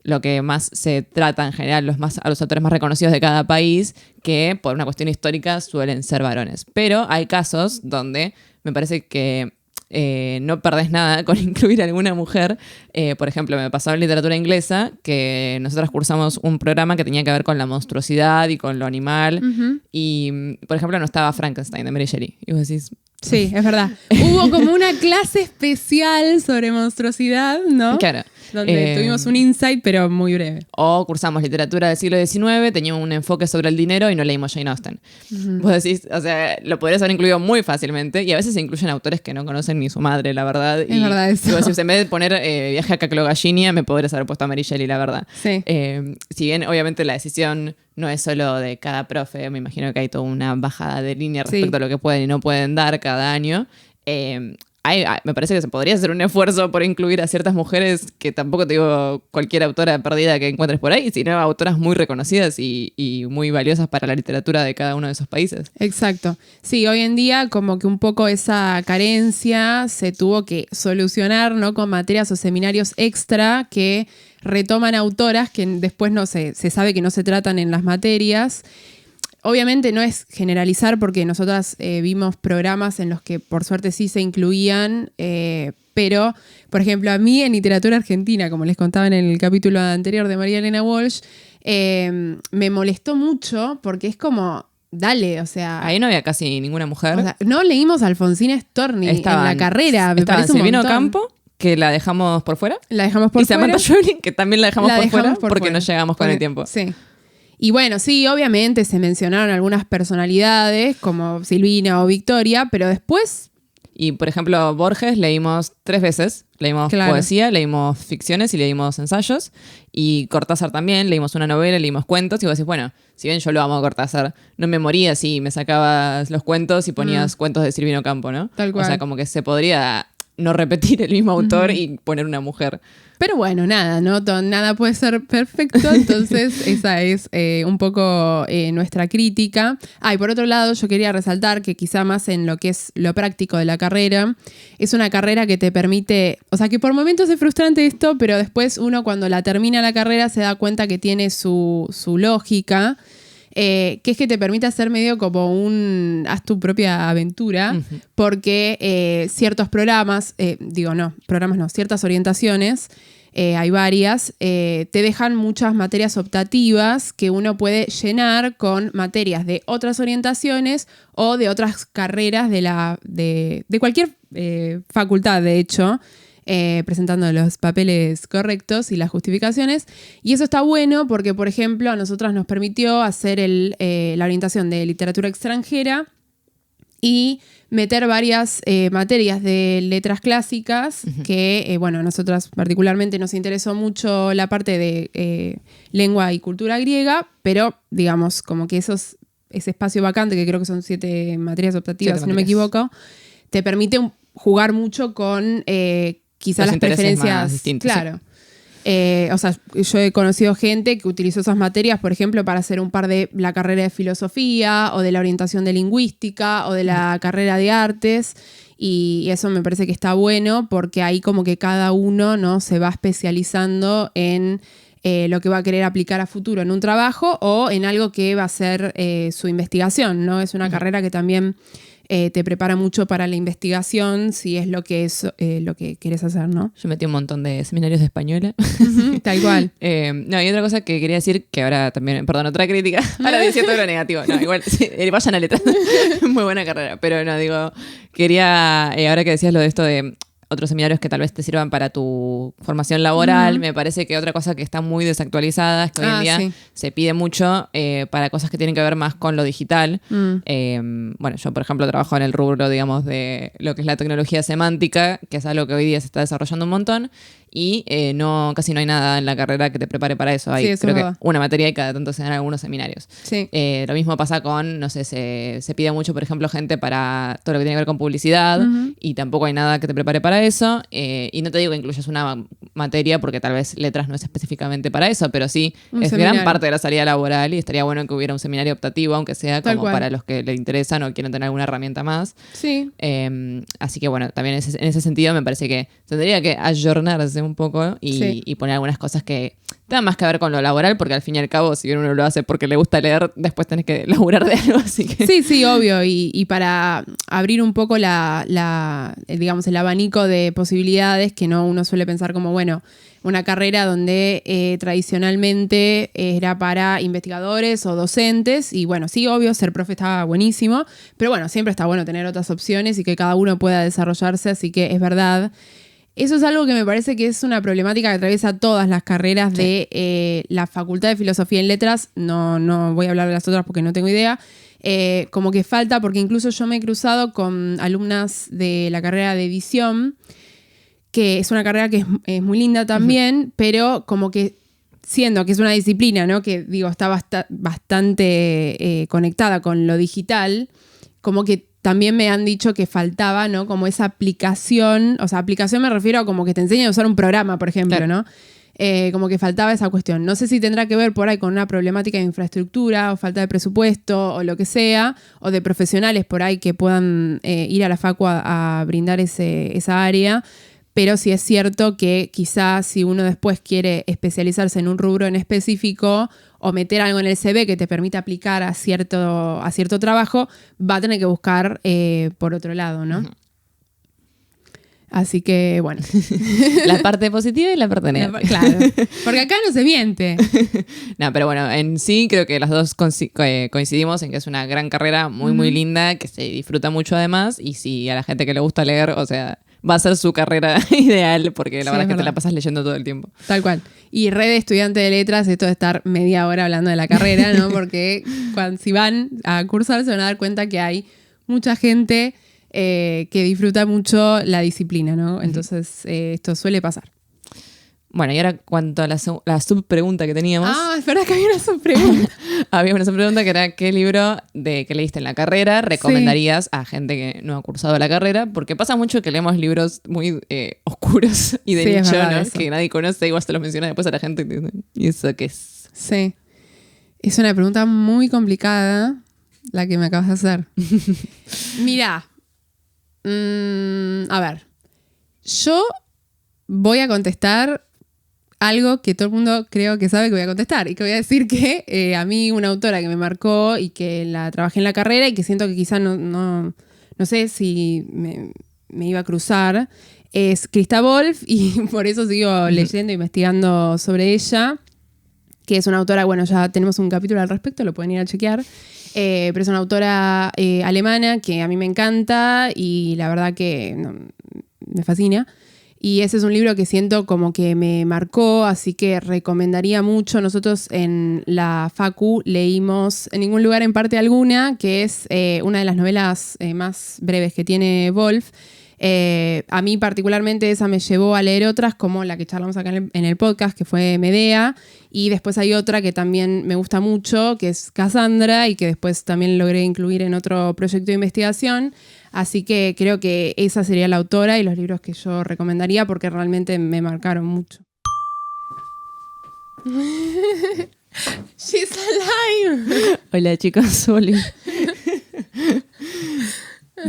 lo que más se trata en general, a los autores más reconocidos de cada país, que por una cuestión histórica suelen ser varones. Pero hay casos donde me parece que no perdés nada con incluir a alguna mujer. Por ejemplo, me pasó en literatura inglesa que nosotras cursamos un programa que tenía que ver con la monstruosidad y con lo animal. Y, por ejemplo, no estaba Frankenstein de Mary Shelley. Y vos decís... Sí, es verdad. Hubo como una clase especial sobre monstruosidad, ¿no? Claro. Donde tuvimos un insight, pero muy breve. O cursamos literatura del siglo XIX, teníamos un enfoque sobre el dinero y no leímos Jane Austen. Vos decís, o sea, lo podrías haber incluido muy fácilmente y a veces se incluyen autores que no conocen ni su madre, la verdad. Es verdad eso. Y vos decís, en vez de poner Viaje a Caclogallinia, me podrías haber puesto a Mary Shelley, la verdad. Sí. Si bien, obviamente, la decisión no es solo de cada profe, me imagino que hay toda una bajada de línea respecto a lo que pueden y no pueden dar cada año. me parece que se podría hacer un esfuerzo por incluir a ciertas mujeres, que tampoco te digo cualquier autora perdida que encuentres por ahí, sino autoras muy reconocidas y muy valiosas para la literatura de cada uno de esos países. Exacto. Sí, hoy en día como que un poco esa carencia se tuvo que solucionar, ¿no? Con materias o seminarios extra que retoman autoras que después se sabe que no se tratan en las materias. Obviamente no es generalizar porque nosotras vimos programas en los que por suerte sí se incluían, pero, por ejemplo, a mí en literatura argentina, como les contaba en el capítulo anterior de María Elena Walsh, me molestó mucho porque es como, dale, o sea... Ahí no había casi ninguna mujer. O sea, no leímos a Alfonsina Storni en la carrera, me parece un Silvino montón. Campo, que la dejamos por fuera. La dejamos por fuera. Y Samantha Schweblin, que también la dejamos por fuera porque no llegamos con el tiempo. Sí. Y bueno, sí, obviamente se mencionaron algunas personalidades como Silvina o Victoria, pero después... Y, por ejemplo, Borges leímos 3 veces. Leímos poesía, leímos ficciones y leímos ensayos. Y Cortázar también, leímos una novela, leímos cuentos. Y vos decís, bueno, si bien yo lo amo a Cortázar, no me moría si me sacabas los cuentos y ponías cuentos de Silvino Campo, ¿no? Tal cual. O sea, como que se podría no repetir el mismo autor y poner una mujer. Pero bueno, nada, ¿no? Nada puede ser perfecto, entonces esa es un poco nuestra crítica. Y por otro lado, yo quería resaltar que quizá más en lo que es lo práctico de la carrera, es una carrera que te permite, o sea, que por momentos es frustrante esto, pero después uno cuando la termina la carrera se da cuenta que tiene su lógica, que es que te permite hacer medio como haz tu propia aventura, porque ciertos programas, ciertas orientaciones, hay varias, te dejan muchas materias optativas que uno puede llenar con materias de otras orientaciones o de otras carreras de cualquier facultad, de hecho, presentando los papeles correctos y las justificaciones. Y eso está bueno porque, por ejemplo, a nosotras nos permitió hacer la orientación de literatura extranjera y meter varias materias de letras clásicas que, a nosotras particularmente nos interesó mucho la parte de lengua y cultura griega, pero digamos, como que ese espacio vacante, que creo que son 7 materias optativas, si no me equivoco, te permite jugar mucho con quizás las preferencias distintos. Claro. Yo he conocido gente que utilizó esas materias, por ejemplo, para hacer un par de la carrera de filosofía o de la orientación de lingüística o de la carrera de artes, y eso me parece que está bueno porque ahí como que cada uno, ¿no?, se va especializando en lo que va a querer aplicar a futuro en un trabajo o en algo que va a ser su investigación, ¿no? Es una carrera que también te prepara mucho para la investigación, si es lo que querés hacer, ¿no? Yo metí un montón de seminarios de española. Tal cual. Y otra cosa que quería decir, que ahora también, perdón, otra crítica, ahora decía todo lo negativo. No, igual, sí, vayan a letras. Muy buena carrera. Pero no, digo, quería, ahora que decías lo de esto de otros seminarios que tal vez te sirvan para tu formación laboral. Me parece que otra cosa que está muy desactualizada es que hoy en día se pide mucho para cosas que tienen que ver más con lo digital. Yo, por ejemplo, trabajo en el rubro, digamos, de lo que es la tecnología semántica, que es algo que hoy día se está desarrollando un montón, y casi no hay nada en la carrera que te prepare para eso. Hay creo que una materia y cada tanto se dan algunos seminarios. Sí. Lo mismo pasa con, no sé, se pide mucho, por ejemplo, gente para todo lo que tiene que ver con publicidad, y tampoco hay nada que te prepare para eso. Y no te digo que incluyas una materia porque tal vez letras no es específicamente para eso, pero sí es gran parte de la salida laboral y estaría bueno que hubiera un seminario optativo, aunque sea como para los que le interesan o quieren tener alguna herramienta más. Sí. Así que bueno, también en ese sentido me parece que tendría que ayornarse un poco y poner algunas cosas que tengan más que ver con lo laboral, porque al fin y al cabo, si bien uno lo hace porque le gusta leer, después tenés que laburar de algo, así que... Sí, obvio, y para abrir un poco digamos, el abanico de posibilidades, que no uno suele pensar como, bueno, una carrera donde tradicionalmente era para investigadores o docentes, y bueno, sí, obvio, ser profe está buenísimo, pero bueno, siempre está bueno tener otras opciones y que cada uno pueda desarrollarse, así que es verdad. Eso es algo que me parece que es una problemática que atraviesa todas las carreras de la Facultad de Filosofía en Letras. No voy a hablar de las otras porque no tengo idea. Como que falta, porque incluso yo me he cruzado con alumnas de la carrera de edición, que es una carrera que es muy linda también, pero como que siendo que es una disciplina, ¿no?, que digo está bastante conectada con lo digital, como que también me han dicho que faltaba, ¿no? Como esa aplicación, o sea, aplicación me refiero a como que te enseña a usar un programa, por ejemplo, claro. ¿No? Como que faltaba esa cuestión. No sé si tendrá que ver por ahí con una problemática de infraestructura o falta de presupuesto o lo que sea, o de profesionales por ahí que puedan ir a la facu a brindar esa área. Pero sí es cierto que quizás si uno después quiere especializarse en un rubro en específico o meter algo en el CV que te permita aplicar a cierto trabajo, va a tener que buscar por otro lado, ¿no? Uh-huh. Así que, bueno. La parte positiva y la parte negativa. Claro, porque acá no se miente. No, pero bueno, en sí creo que las dos coincidimos en que es una gran carrera muy, muy linda, que se disfruta mucho además, y si a la gente que le gusta leer, o sea, va a ser su carrera ideal, porque la verdad es que te la pasas leyendo todo el tiempo. Tal cual. Y re de estudiante de letras, esto de estar media hora hablando de la carrera, ¿no? Porque si van a cursar se van a dar cuenta que hay mucha gente que disfruta mucho la disciplina, ¿no? Entonces, esto suele pasar. Bueno, y ahora cuanto a la subpregunta que teníamos. Ah, es verdad que había una subpregunta. Había una subpregunta que era ¿qué libro que leíste en la carrera recomendarías a gente que no ha cursado la carrera? Porque pasa mucho que leemos libros muy oscuros y de nicho, ¿no? Que nadie conoce, igual se los menciona después a la gente. ¿Y eso qué es? Sí. Es una pregunta muy complicada la que me acabas de hacer. Mirá. A ver. Yo voy a contestar algo que todo el mundo creo que sabe que voy a contestar y que voy a decir que a mí una autora que me marcó y que la trabajé en la carrera y que siento que quizás no sé si me iba a cruzar es Christa Wolf y por eso sigo leyendo e investigando sobre ella, que es una autora, bueno, ya tenemos un capítulo al respecto, lo pueden ir a chequear, pero es una autora alemana que a mí me encanta y la verdad que me fascina. Y ese es un libro que siento como que me marcó, así que recomendaría mucho. Nosotros en la Facu leímos En ningún lugar en parte alguna, que es una de las novelas más breves que tiene Wolf. A mí particularmente esa me llevó a leer otras, como la que charlamos acá en el podcast, que fue Medea. Y después hay otra que también me gusta mucho, que es Cassandra, y que después también logré incluir en otro proyecto de investigación. Así que creo que esa sería la autora y los libros que yo recomendaría porque realmente me marcaron mucho. She's alive. Hola chicos, Oli.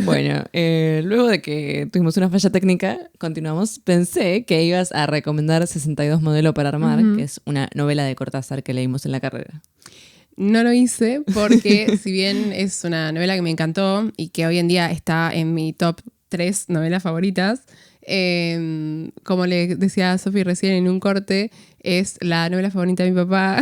Bueno, luego de que tuvimos una falla técnica, continuamos. Pensé que ibas a recomendar 62 Modelo para Armar, que es una novela de Cortázar que leímos en la carrera. No lo hice porque si bien es una novela que me encantó y que hoy en día está en mi top 3 novelas favoritas, como le decía a Sofi recién en un corte, es la novela favorita de mi papá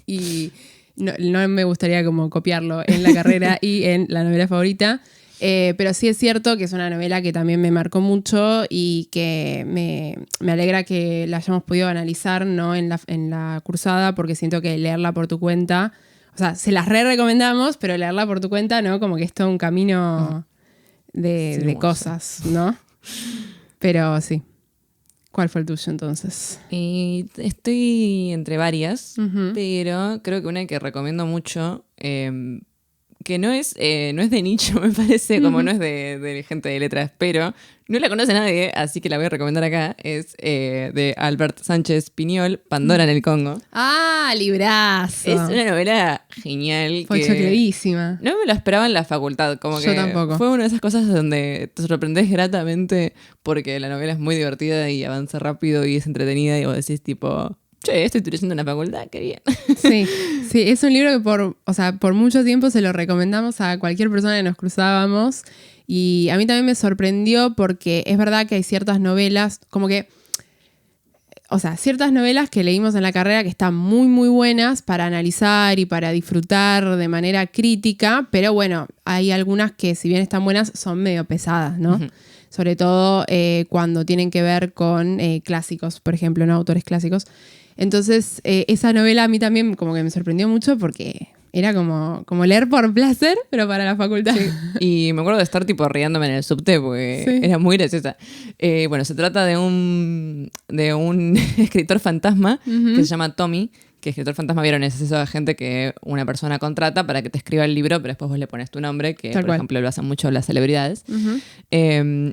y no me gustaría como copiarlo en la carrera y en la novela favorita. Pero sí es cierto que es una novela que también me marcó mucho y que me alegra que la hayamos podido analizar, ¿no? en la cursada, porque siento que leerla por tu cuenta, o sea, se las recomendamos, pero leerla por tu cuenta, ¿no? Como que es todo un camino de cosas, ¿no? Pero sí. ¿Cuál fue el tuyo entonces? Estoy entre varias, pero creo que una que recomiendo mucho, que no es de nicho, me parece, como no es de gente de letras, pero no la conoce nadie, así que la voy a recomendar acá, es de Albert Sánchez Piñol, Pandora en el Congo. ¡Ah, librazo! Es una novela genial. Fue choclerísima. No me lo esperaba en la facultad, como yo que tampoco. Fue una de esas cosas donde te sorprendes gratamente porque la novela es muy divertida y avanza rápido y es entretenida y vos decís tipo... Che, estoy leyendo en la facultad, qué bien. Sí, es un libro que por mucho tiempo se lo recomendamos a cualquier persona que nos cruzábamos y a mí también me sorprendió porque es verdad que hay ciertas novelas, como que, ciertas novelas que leímos en la carrera que están muy, muy buenas para analizar y para disfrutar de manera crítica, pero bueno, hay algunas que si bien están buenas son medio pesadas, ¿no? Uh-huh. Sobre todo cuando tienen que ver con clásicos, por ejemplo, ¿no? Autores clásicos. Entonces, esa novela a mí también como que me sorprendió mucho porque era como leer por placer, pero para la facultad. Sí. Y me acuerdo de estar tipo riéndome en el subte porque era muy graciosa. Bueno, se trata de un escritor fantasma que se llama Tommy, que escritor fantasma vieron es eso de gente que una persona contrata para que te escriba el libro, pero después vos le pones tu nombre, que Tal por cual. ejemplo lo hacen mucho las celebridades. Ujú.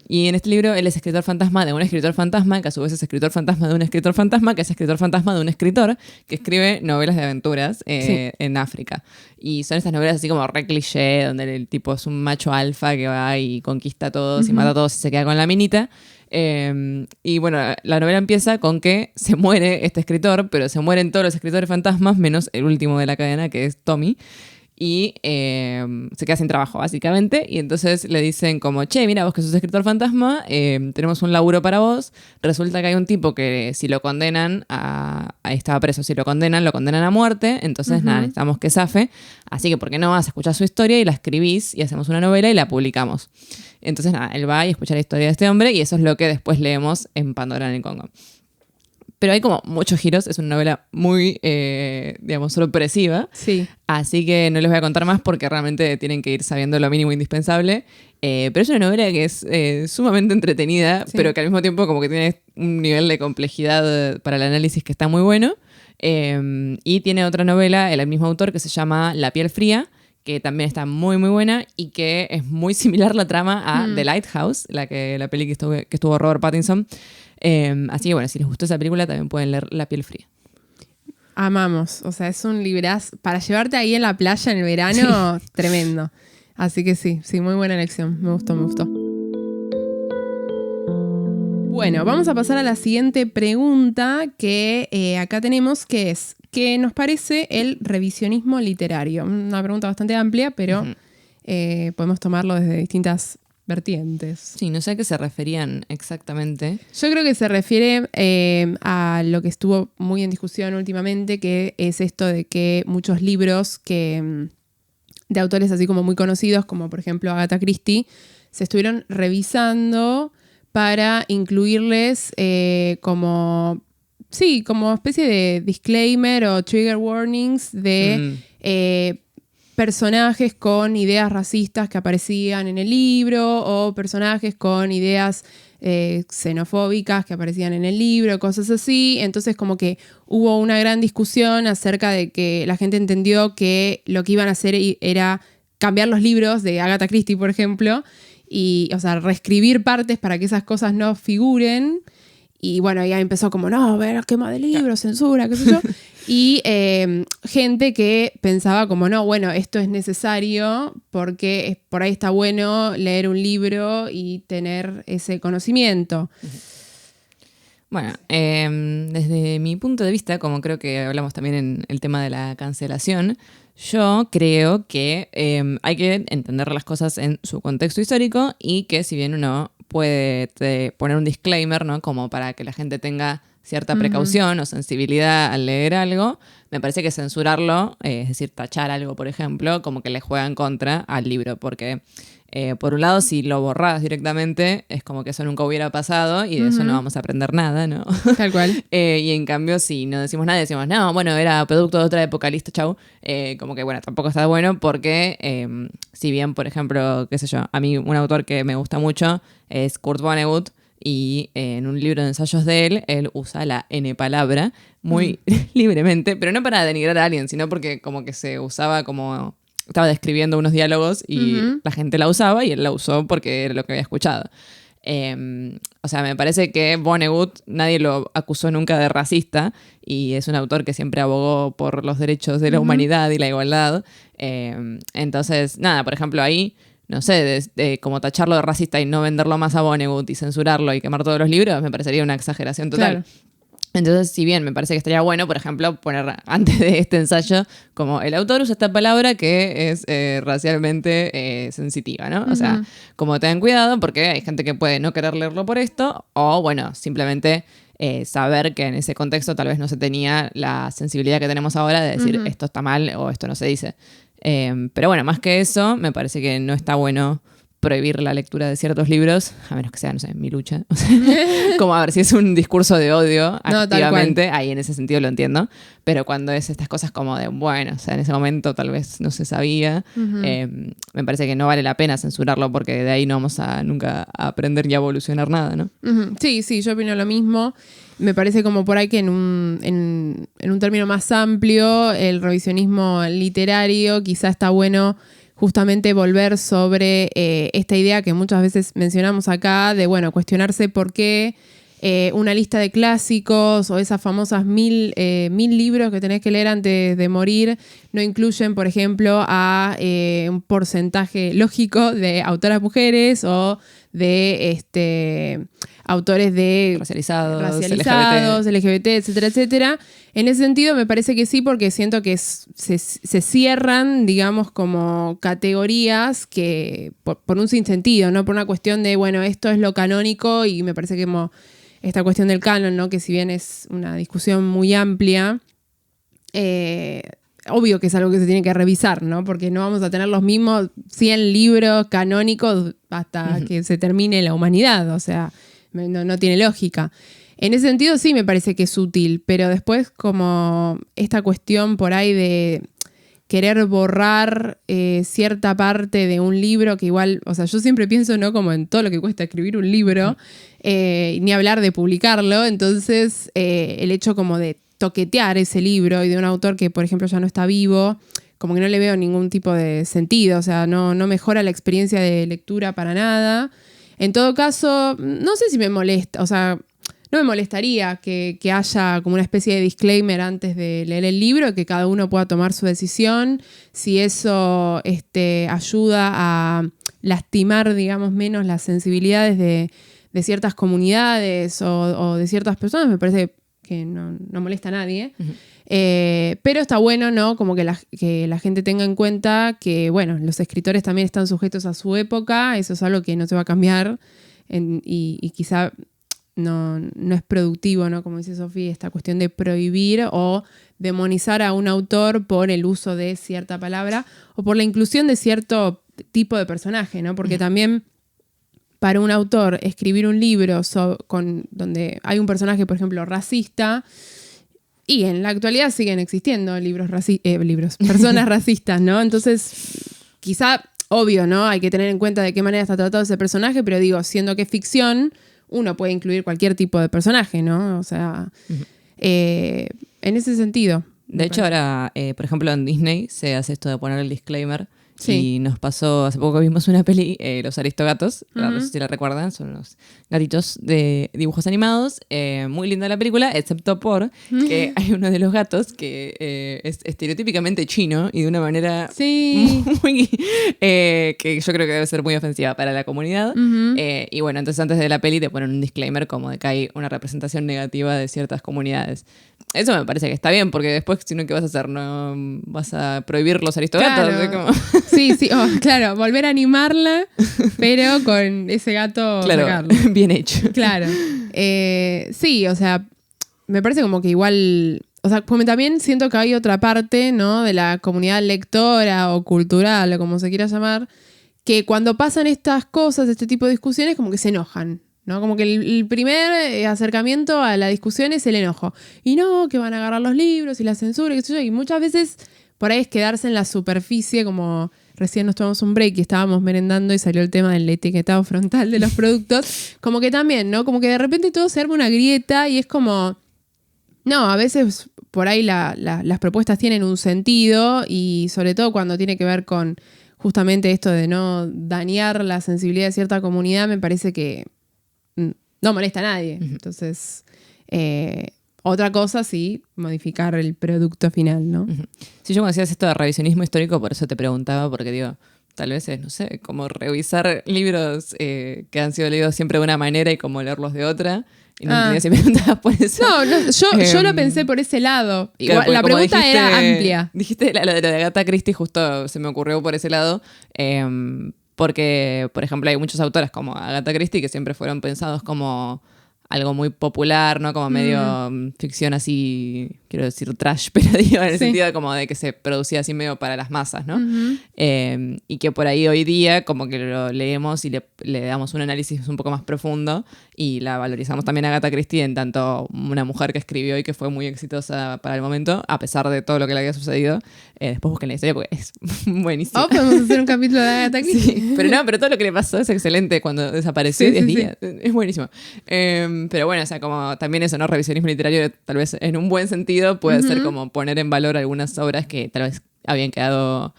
Y en este libro él es escritor fantasma de un escritor fantasma, que a su vez es escritor fantasma de un escritor fantasma, que es escritor fantasma de un escritor que escribe novelas de aventuras Sí. en África. Y son estas novelas así como re cliché, donde el tipo es un macho alfa que va y conquista a todos y mata a todos y se queda con la minita. Y bueno, la novela empieza con que se muere este escritor, pero se mueren todos los escritores fantasmas, menos el último de la cadena, que es Tommy. Y se queda sin trabajo, básicamente. Y entonces le dicen como, che, mira, vos que sos escritor fantasma, tenemos un laburo para vos. Resulta que hay un tipo que si lo condenan estaba preso, si lo condenan a muerte. Entonces, nada, necesitamos que zafe. Así que, ¿por qué no vas a escuchar su historia y la escribís y hacemos una novela y la publicamos? Entonces, nada, él va y escucha la historia de este hombre y eso es lo que después leemos en Pandora en el Congo. Pero hay como muchos giros, es una novela muy, digamos, sorpresiva. Sí. Así que no les voy a contar más porque realmente tienen que ir sabiendo lo mínimo indispensable. Pero es una novela que es sumamente entretenida, Sí. pero que al mismo tiempo como que tiene un nivel de complejidad para el análisis que está muy bueno. Y tiene otra novela, el mismo autor, que se llama La piel fría, que también está muy muy buena y que es muy similar la trama a The Lighthouse, la peli que estuvo Robert Pattinson. Así que bueno, si les gustó esa película también pueden leer La piel fría. Amamos. O sea, es un librazo para llevarte ahí en la playa en el verano, tremendo. Así que sí, muy buena elección. Me gustó. Bueno, vamos a pasar a la siguiente pregunta que acá tenemos, que es, ¿qué nos parece el revisionismo literario? Una pregunta bastante amplia, pero podemos tomarlo desde distintas vertientes. Sí, no sé a qué se referían exactamente. Yo creo que se refiere a lo que estuvo muy en discusión últimamente, que es esto de que muchos libros de autores así como muy conocidos, como por ejemplo Agatha Christie, se estuvieron revisando para incluirles como especie de disclaimer o trigger warnings de personajes con ideas racistas que aparecían en el libro o personajes con ideas xenofóbicas que aparecían en el libro, cosas así. Entonces como que hubo una gran discusión acerca de que la gente entendió que lo que iban a hacer era cambiar los libros de Agatha Christie, por ejemplo, y, o sea, reescribir partes para que esas cosas no figuren. Y bueno, ya empezó como, no, ver, quema de libros, censura, qué sé yo. Y gente que pensaba como, no, bueno, esto es necesario porque por ahí está bueno leer un libro y tener ese conocimiento. Bueno, desde mi punto de vista, como creo que hablamos también en el tema de la cancelación, yo creo que hay que entender las cosas en su contexto histórico y que si bien uno puede poner un disclaimer, ¿no? Como para que la gente tenga cierta precaución o sensibilidad al leer algo, me parece que censurarlo, es decir, tachar algo, por ejemplo, como que le juega en contra al libro, porque por un lado, si lo borrás directamente, es como que eso nunca hubiera pasado y de eso no vamos a aprender nada, ¿no? Tal cual. Y en cambio, si no decimos nada, decimos, no, bueno, era producto de otra época, listo, chau. Como que, bueno, tampoco está bueno porque, si bien, por ejemplo, qué sé yo, a mí un autor que me gusta mucho es Kurt Vonnegut, y en un libro de ensayos de él usa la N palabra muy libremente, pero no para denigrar a alguien, sino porque como que se usaba como... Estaba describiendo unos diálogos y la gente la usaba y él la usó porque era lo que había escuchado. O sea, me parece que Vonnegut nadie lo acusó nunca de racista y es un autor que siempre abogó por los derechos de la humanidad y la igualdad. Entonces, nada, por ejemplo, ahí, no sé, de como tacharlo de racista y no venderlo más a Vonnegut y censurarlo y quemar todos los libros, me parecería una exageración total. Claro. Entonces, si bien me parece que estaría bueno, por ejemplo, poner antes de este ensayo como el autor usa esta palabra que es racialmente sensitiva, ¿no? O sea, como tengan cuidado porque hay gente que puede no querer leerlo por esto o, bueno, simplemente saber que en ese contexto tal vez no se tenía la sensibilidad que tenemos ahora de decir esto está mal o esto no se dice. Pero bueno, más que eso, me parece que no está bueno prohibir la lectura de ciertos libros, a menos que sea, no sé, mi lucha. O sea, como a ver, si es un discurso de odio activamente, ahí en ese sentido lo entiendo. Pero cuando es estas cosas como de, bueno, o sea, en ese momento tal vez no se sabía, me parece que no vale la pena censurarlo porque de ahí no vamos a nunca a aprender ni a evolucionar nada, ¿no? Sí, yo opino lo mismo. Me parece como por ahí que en un término más amplio, el revisionismo literario quizá está bueno justamente volver sobre esta idea que muchas veces mencionamos acá de, bueno, cuestionarse por qué una lista de clásicos o esas famosas 1000 libros que tenés que leer antes de morir no incluyen, por ejemplo, a un porcentaje lógico de autoras mujeres o de autores de racializados, LGBT, etcétera, etcétera. En ese sentido me parece que sí, porque siento que se cierran, digamos, como categorías que por un sinsentido, ¿no? Por una cuestión de, bueno, esto es lo canónico y me parece que como esta cuestión del canon, ¿no? Que si bien es una discusión muy amplia, obvio que es algo que se tiene que revisar, ¿no? Porque no vamos a tener los mismos 100 libros canónicos hasta que se termine la humanidad, o sea, no tiene lógica. En ese sentido sí me parece que es útil, pero después como esta cuestión por ahí de querer borrar cierta parte de un libro que igual, o sea, yo siempre pienso, ¿no? Como en todo lo que cuesta escribir un libro, ni hablar de publicarlo, entonces el hecho como de toquetear ese libro y de un autor que, por ejemplo, ya no está vivo, como que no le veo ningún tipo de sentido, o sea, no mejora la experiencia de lectura para nada. En todo caso, no sé si me molesta, o sea, no me molestaría que haya como una especie de disclaimer antes de leer el libro, que cada uno pueda tomar su decisión, si eso ayuda a lastimar, digamos, menos las sensibilidades de ciertas comunidades o de ciertas personas, me parece que no molesta a nadie. Pero está bueno, ¿no? Como que la gente tenga en cuenta que, bueno, los escritores también están sujetos a su época, eso es algo que no se va a cambiar y quizá no es productivo, ¿no? Como dice Sofía, esta cuestión de prohibir o demonizar a un autor por el uso de cierta palabra o por la inclusión de cierto tipo de personaje, ¿no? Porque también para un autor escribir un libro donde hay un personaje, por ejemplo, racista, y en la actualidad siguen existiendo personas racistas, ¿no? Entonces, quizá, obvio, ¿no? Hay que tener en cuenta de qué manera está tratado ese personaje, pero digo, siendo que es ficción, uno puede incluir cualquier tipo de personaje, ¿no? O sea, en ese sentido. De hecho, ahora, por ejemplo, en Disney se hace esto de poner el disclaimer. Sí. Y nos pasó, hace poco vimos una peli, Los Aristogatos, no sé si la recuerdan, son unos gatitos de dibujos animados, muy linda la película, excepto por que hay uno de los gatos que es estereotípicamente chino y de una manera muy que yo creo que debe ser muy ofensiva para la comunidad. Y bueno, entonces antes de la peli te ponen un disclaimer como de que hay una representación negativa de ciertas comunidades. Eso me parece que está bien, porque después, si no, ¿qué vas a hacer? ¿No vas a prohibir los aristogatos? Claro. Sí, claro, volver a animarla, pero con ese gato sacarlo. Bien hecho. Claro. Sí, o sea, me parece como que igual, o sea, como también siento que hay otra parte, ¿no? De la comunidad lectora o cultural, o como se quiera llamar, que cuando pasan estas cosas, este tipo de discusiones, como que se enojan, ¿no? Como que el primer acercamiento a la discusión es el enojo. Y no, que van a agarrar los libros y la censura, y qué sé yo. Y muchas veces por ahí es quedarse en la superficie, como recién nos tomamos un break y estábamos merendando y salió el tema del etiquetado frontal de los productos. Como que también, ¿no? Como que de repente todo se arma una grieta y es como... No, a veces por ahí las propuestas tienen un sentido y sobre todo cuando tiene que ver con justamente esto de no dañar la sensibilidad de cierta comunidad, me parece que no molesta a nadie. Entonces, otra cosa sí, modificar el producto final, ¿no? Sí, yo cuando decías esto de revisionismo histórico, por eso te preguntaba, porque digo, tal vez es, no sé, como revisar libros que han sido leídos siempre de una manera y como leerlos de otra. Y no entendía si me preguntabas por eso. No, yo lo pensé por ese lado. Igual, claro, la pregunta era amplia. Dijiste lo de Agatha Christie, justo se me ocurrió por ese lado. Porque, por ejemplo, hay muchas autoras como Agatha Christie que siempre fueron pensados como algo muy popular, ¿no? Como medio ficción así quiero decir trash, pero digo, en el Sí. sentido como de que se producía así medio para las masas, ¿no? Y que por ahí hoy día como que lo leemos y le damos un análisis un poco más profundo y la valorizamos también a Agatha Christie en tanto una mujer que escribió y que fue muy exitosa para el momento, a pesar de todo lo que le había sucedido. Después busquen la historia porque es buenísima. Oh, podemos hacer un capítulo de Agatha Christie. Sí, pero todo lo que le pasó es excelente cuando desapareció Sí, 10 sí, días. Es buenísimo. Pero bueno, o sea, como también eso, ¿no? Revisionismo literario, tal vez en un buen sentido, puede ser como poner en valor algunas obras que tal vez habían quedado,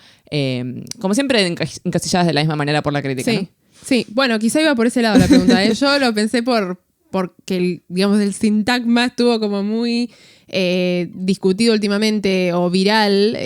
como siempre, encasilladas de la misma manera por la crítica, Sí, ¿no? sí. Bueno, quizá iba por ese lado la pregunta. Yo lo pensé porque digamos, el sintagma estuvo como muy discutido últimamente o viral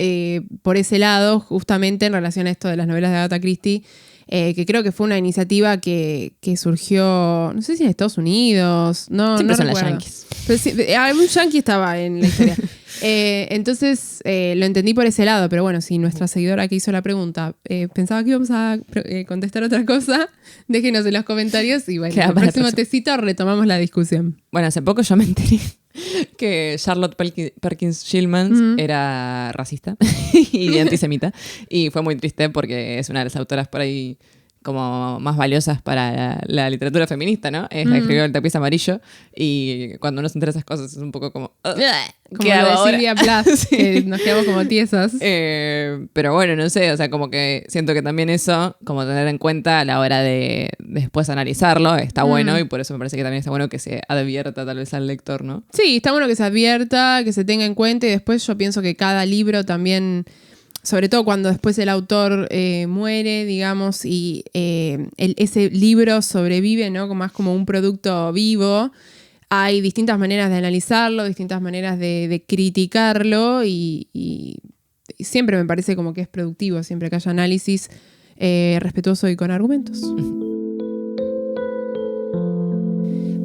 por ese lado, justamente en relación a esto de las novelas de Agatha Christie, que creo que fue una iniciativa que surgió, no sé si en Estados Unidos, Siempre no son las recuerdo. yankees. Pero sí, algún yankee estaba en la historia. Entonces lo entendí por ese lado, pero bueno, si nuestra seguidora que hizo la pregunta pensaba que íbamos a contestar otra cosa, déjenos en los comentarios y bueno, Queda en el para próximo otro. tecito retomamos la discusión. Bueno, hace poco yo me enteré que Charlotte Perkins Gilman era racista y antisemita. Y fue muy triste porque es una de las autoras por ahí como más valiosas para la literatura feminista, ¿no? Es la que escribió El tapiz amarillo. Y cuando uno se entera de esas cosas es un poco como... Como lo de Silvia Plath, Sí. que nos quedamos como tiesas. Pero bueno, no sé, o sea, como que siento que también eso, como tener en cuenta a la hora de después analizarlo, está bueno y por eso me parece que también está bueno que se advierta tal vez al lector, ¿no? Sí, está bueno que se advierta, que se tenga en cuenta y después yo pienso que cada libro también, sobre todo cuando después el autor muere, digamos, y ese libro sobrevive, ¿no? Más como un producto vivo. Hay distintas maneras de analizarlo, distintas maneras de criticarlo y siempre me parece como que es productivo, siempre que haya análisis respetuoso y con argumentos.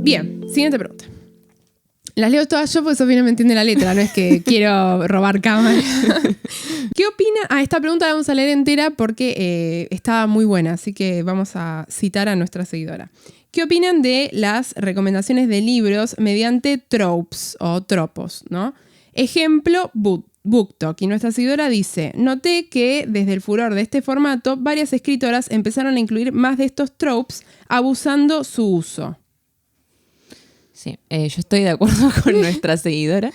Bien, siguiente pregunta. Las leo todas yo porque Sofía no me entiende la letra, no es que quiero robar cámara. ¿Qué opina? Esta pregunta la vamos a leer entera porque está muy buena, así que vamos a citar a nuestra seguidora. ¿Qué opinan de las recomendaciones de libros mediante tropes o tropos, ¿no? Ejemplo, BookTok. Y nuestra seguidora dice: noté que desde el furor de este formato, varias escritoras empezaron a incluir más de estos tropes, abusando su uso. Sí, yo estoy de acuerdo con nuestra seguidora,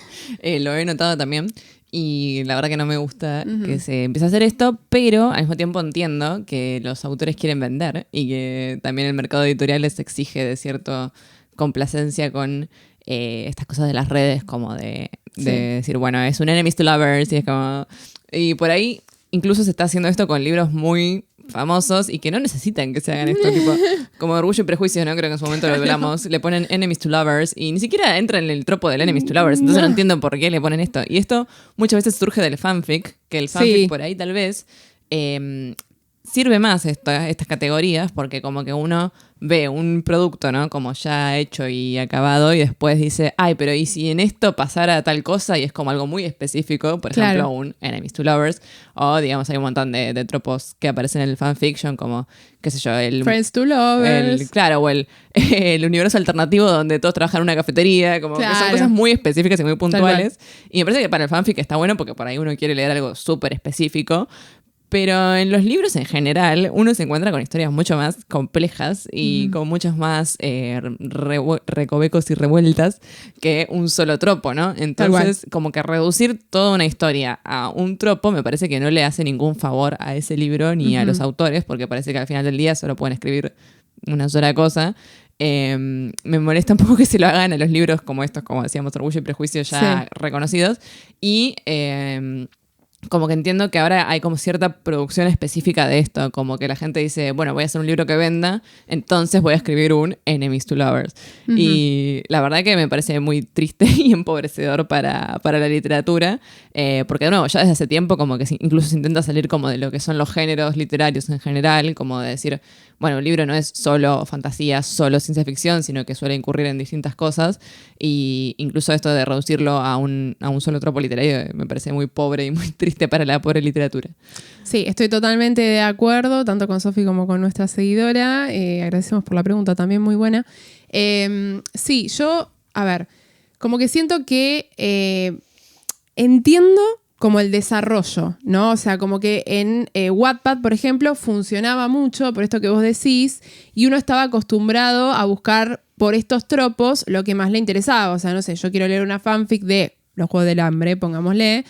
lo he notado también y la verdad que no me gusta que se empiece a hacer esto, pero al mismo tiempo entiendo que los autores quieren vender y que también el mercado editorial les exige de cierta complacencia con estas cosas de las redes, como de decir, bueno, es un enemies to lovers y es como... Y por ahí incluso se está haciendo esto con libros muy famosos y que no necesitan que se hagan esto, tipo, como Orgullo y Prejuicio, ¿no? Creo que en su momento lo hablamos, le ponen enemies to lovers y ni siquiera entra en el tropo del enemies to lovers, entonces no entiendo por qué le ponen esto. Y esto muchas veces surge del fanfic, que el fanfic por ahí tal vez sirve más estas categorías porque como que uno ve un producto, ¿no? Como ya hecho y acabado y después dice, ay, pero ¿y si en esto pasara tal cosa? Y es como algo muy específico, por ejemplo, un enemies to lovers, o digamos hay un montón de tropos que aparecen en el fanfiction como, qué sé yo, el... Friends to lovers. Claro, o el universo alternativo donde todos trabajan en una cafetería, como que son cosas muy específicas y muy puntuales. Y me parece que para el fanfic está bueno porque por ahí uno quiere leer algo súper específico. Pero en los libros en general uno se encuentra con historias mucho más complejas y con muchos más recovecos y revueltas que un solo tropo, ¿no? Entonces, como que reducir toda una historia a un tropo me parece que no le hace ningún favor a ese libro ni a los autores, porque parece que al final del día solo pueden escribir una sola cosa. Me molesta un poco que se lo hagan a los libros como estos, como decíamos, Orgullo y Prejuicio ya reconocidos. Y... como que entiendo que ahora hay como cierta producción específica de esto, como que la gente dice, bueno, voy a hacer un libro que venda, entonces voy a escribir un enemies to lovers. Y la verdad que me parece muy triste y empobrecedor para la literatura, porque de nuevo, ya desde hace tiempo como que incluso se intenta salir como de lo que son los géneros literarios en general, como de decir, bueno, un libro no es solo fantasía, solo ciencia ficción, sino que suele incurrir en distintas cosas, y incluso esto de reducirlo a un solo tropo literario me parece muy pobre y muy triste para la pobre literatura. Sí, estoy totalmente de acuerdo, tanto con Sofi como con nuestra seguidora. Agradecemos por la pregunta, también muy buena. Sí, yo, a ver, como que siento que entiendo como el desarrollo, ¿no? O sea, como que en Wattpad, por ejemplo, funcionaba mucho por esto que vos decís y uno estaba acostumbrado a buscar por estos tropos lo que más le interesaba. O sea, no sé, yo quiero leer una fanfic de Los Juegos del Hambre, pongámosle,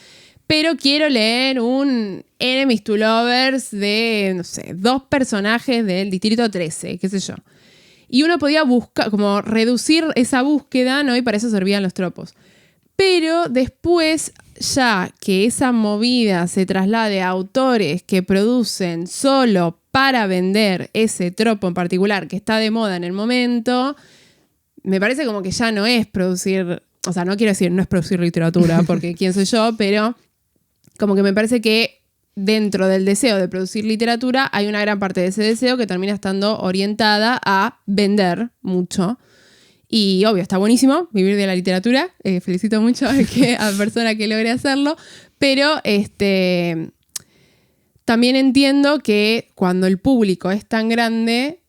pero quiero leer un Enemies to Lovers de, no sé, 2 personajes del Distrito 13, qué sé yo. Y uno podía buscar, como reducir esa búsqueda, ¿no? Y para eso servían los tropos. Pero después, ya que esa movida se traslade a autores que producen solo para vender ese tropo en particular que está de moda en el momento, me parece como que ya no es producir, o sea, no quiero decir no es producir literatura, porque quién soy yo, pero como que me parece que dentro del deseo de producir literatura hay una gran parte de ese deseo que termina estando orientada a vender mucho. Y obvio, está buenísimo vivir de la literatura. Felicito mucho a la persona que logre hacerlo. Pero también entiendo que cuando el público es tan grande,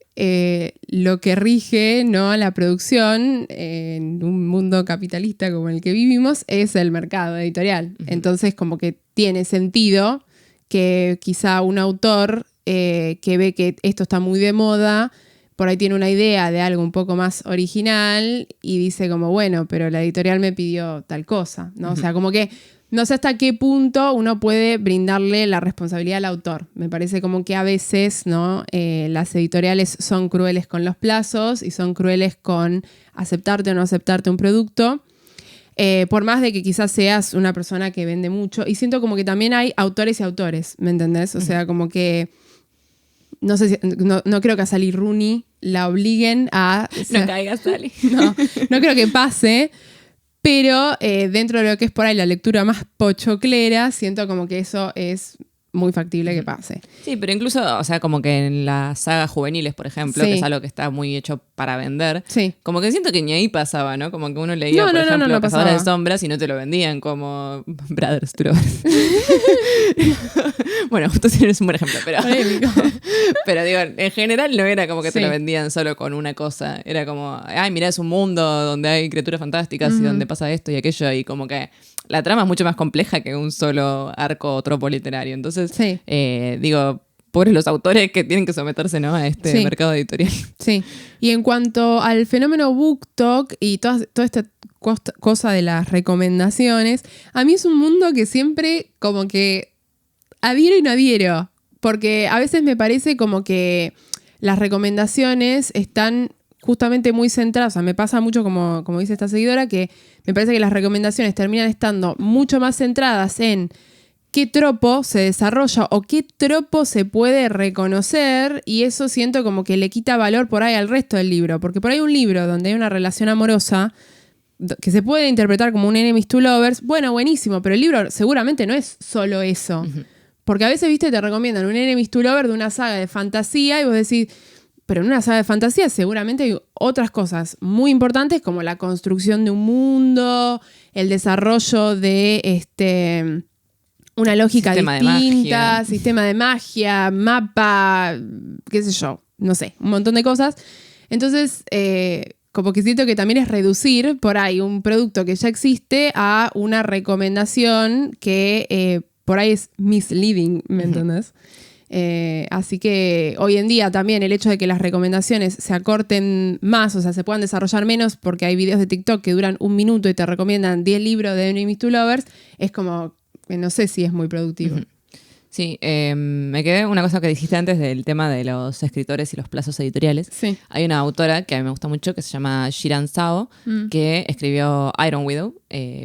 lo que rige, ¿no?, la producción en un mundo capitalista como el que vivimos es el mercado editorial. Uh-huh. Entonces, como que tiene sentido que quizá un autor que ve que esto está muy de moda, por ahí tiene una idea de algo un poco más original y dice como, bueno, pero la editorial me pidió tal cosa, ¿no? Uh-huh. O sea, como que no sé hasta qué punto uno puede brindarle la responsabilidad al autor. Me parece como que a veces, ¿no?, las editoriales son crueles con los plazos y son crueles con aceptarte o no aceptarte un producto. Por más de que quizás seas una persona que vende mucho. Y siento como que también hay autores y autores, ¿me entendés? O sea, como que no sé si, no creo que a Sally Rooney la obliguen a... No caigas, Sally. No creo que pase, pero dentro de lo que es por ahí la lectura más pochoclera, siento como que eso es muy factible que pase. Sí, pero incluso, o sea, como que en las sagas juveniles, por ejemplo, sí, que es algo que está muy hecho para vender, sí, como que siento que ni ahí pasaba, ¿no? Como que uno leía, por ejemplo, Cazadores de Sombras y no te lo vendían como Brothers to Lovers. Bueno, justo si eres un buen ejemplo, pero digo, en general no era como que te lo vendían solo con una cosa. Era como, ay, mirá, es un mundo donde hay criaturas fantásticas y donde pasa esto y aquello, y como que la trama es mucho más compleja que un solo arco o tropo literario. Entonces, sí, digo, pobres los autores que tienen que someterse, ¿no?, a este mercado editorial. Sí. Y en cuanto al fenómeno BookTok y toda esta cosa de las recomendaciones, a mí es un mundo que siempre como que adhiero y no adhiero. Porque a veces me parece como que las recomendaciones están justamente muy centradas. O sea, me pasa mucho, como dice esta seguidora, que me parece que las recomendaciones terminan estando mucho más centradas en qué tropo se desarrolla o qué tropo se puede reconocer, y eso siento como que le quita valor por ahí al resto del libro. Porque por ahí un libro donde hay una relación amorosa que se puede interpretar como un Enemies to Lovers, bueno, buenísimo, pero el libro seguramente no es solo eso. Uh-huh. Porque a veces, viste, te recomiendan un Enemies to Lovers de una saga de fantasía y vos decís, pero en una saga de fantasía seguramente hay otras cosas muy importantes como la construcción de un mundo, el desarrollo de una lógica distinta, sistema de magia, mapa, qué sé yo, no sé, un montón de cosas. Entonces, como que siento que también es reducir por ahí un producto que ya existe a una recomendación que por ahí es misleading, ¿me entendés? Así que hoy en día también el hecho de que las recomendaciones se acorten más, o sea, se puedan desarrollar menos porque hay videos de TikTok que duran 1 minuto y te recomiendan 10 libros de Enemies to Lovers, es como, no sé si es muy productivo. Uh-huh. Sí, me quedé una cosa que dijiste antes del tema de los escritores y los plazos editoriales. Sí. Hay una autora que a mí me gusta mucho que se llama Shiran Zhao, que escribió Iron Widow,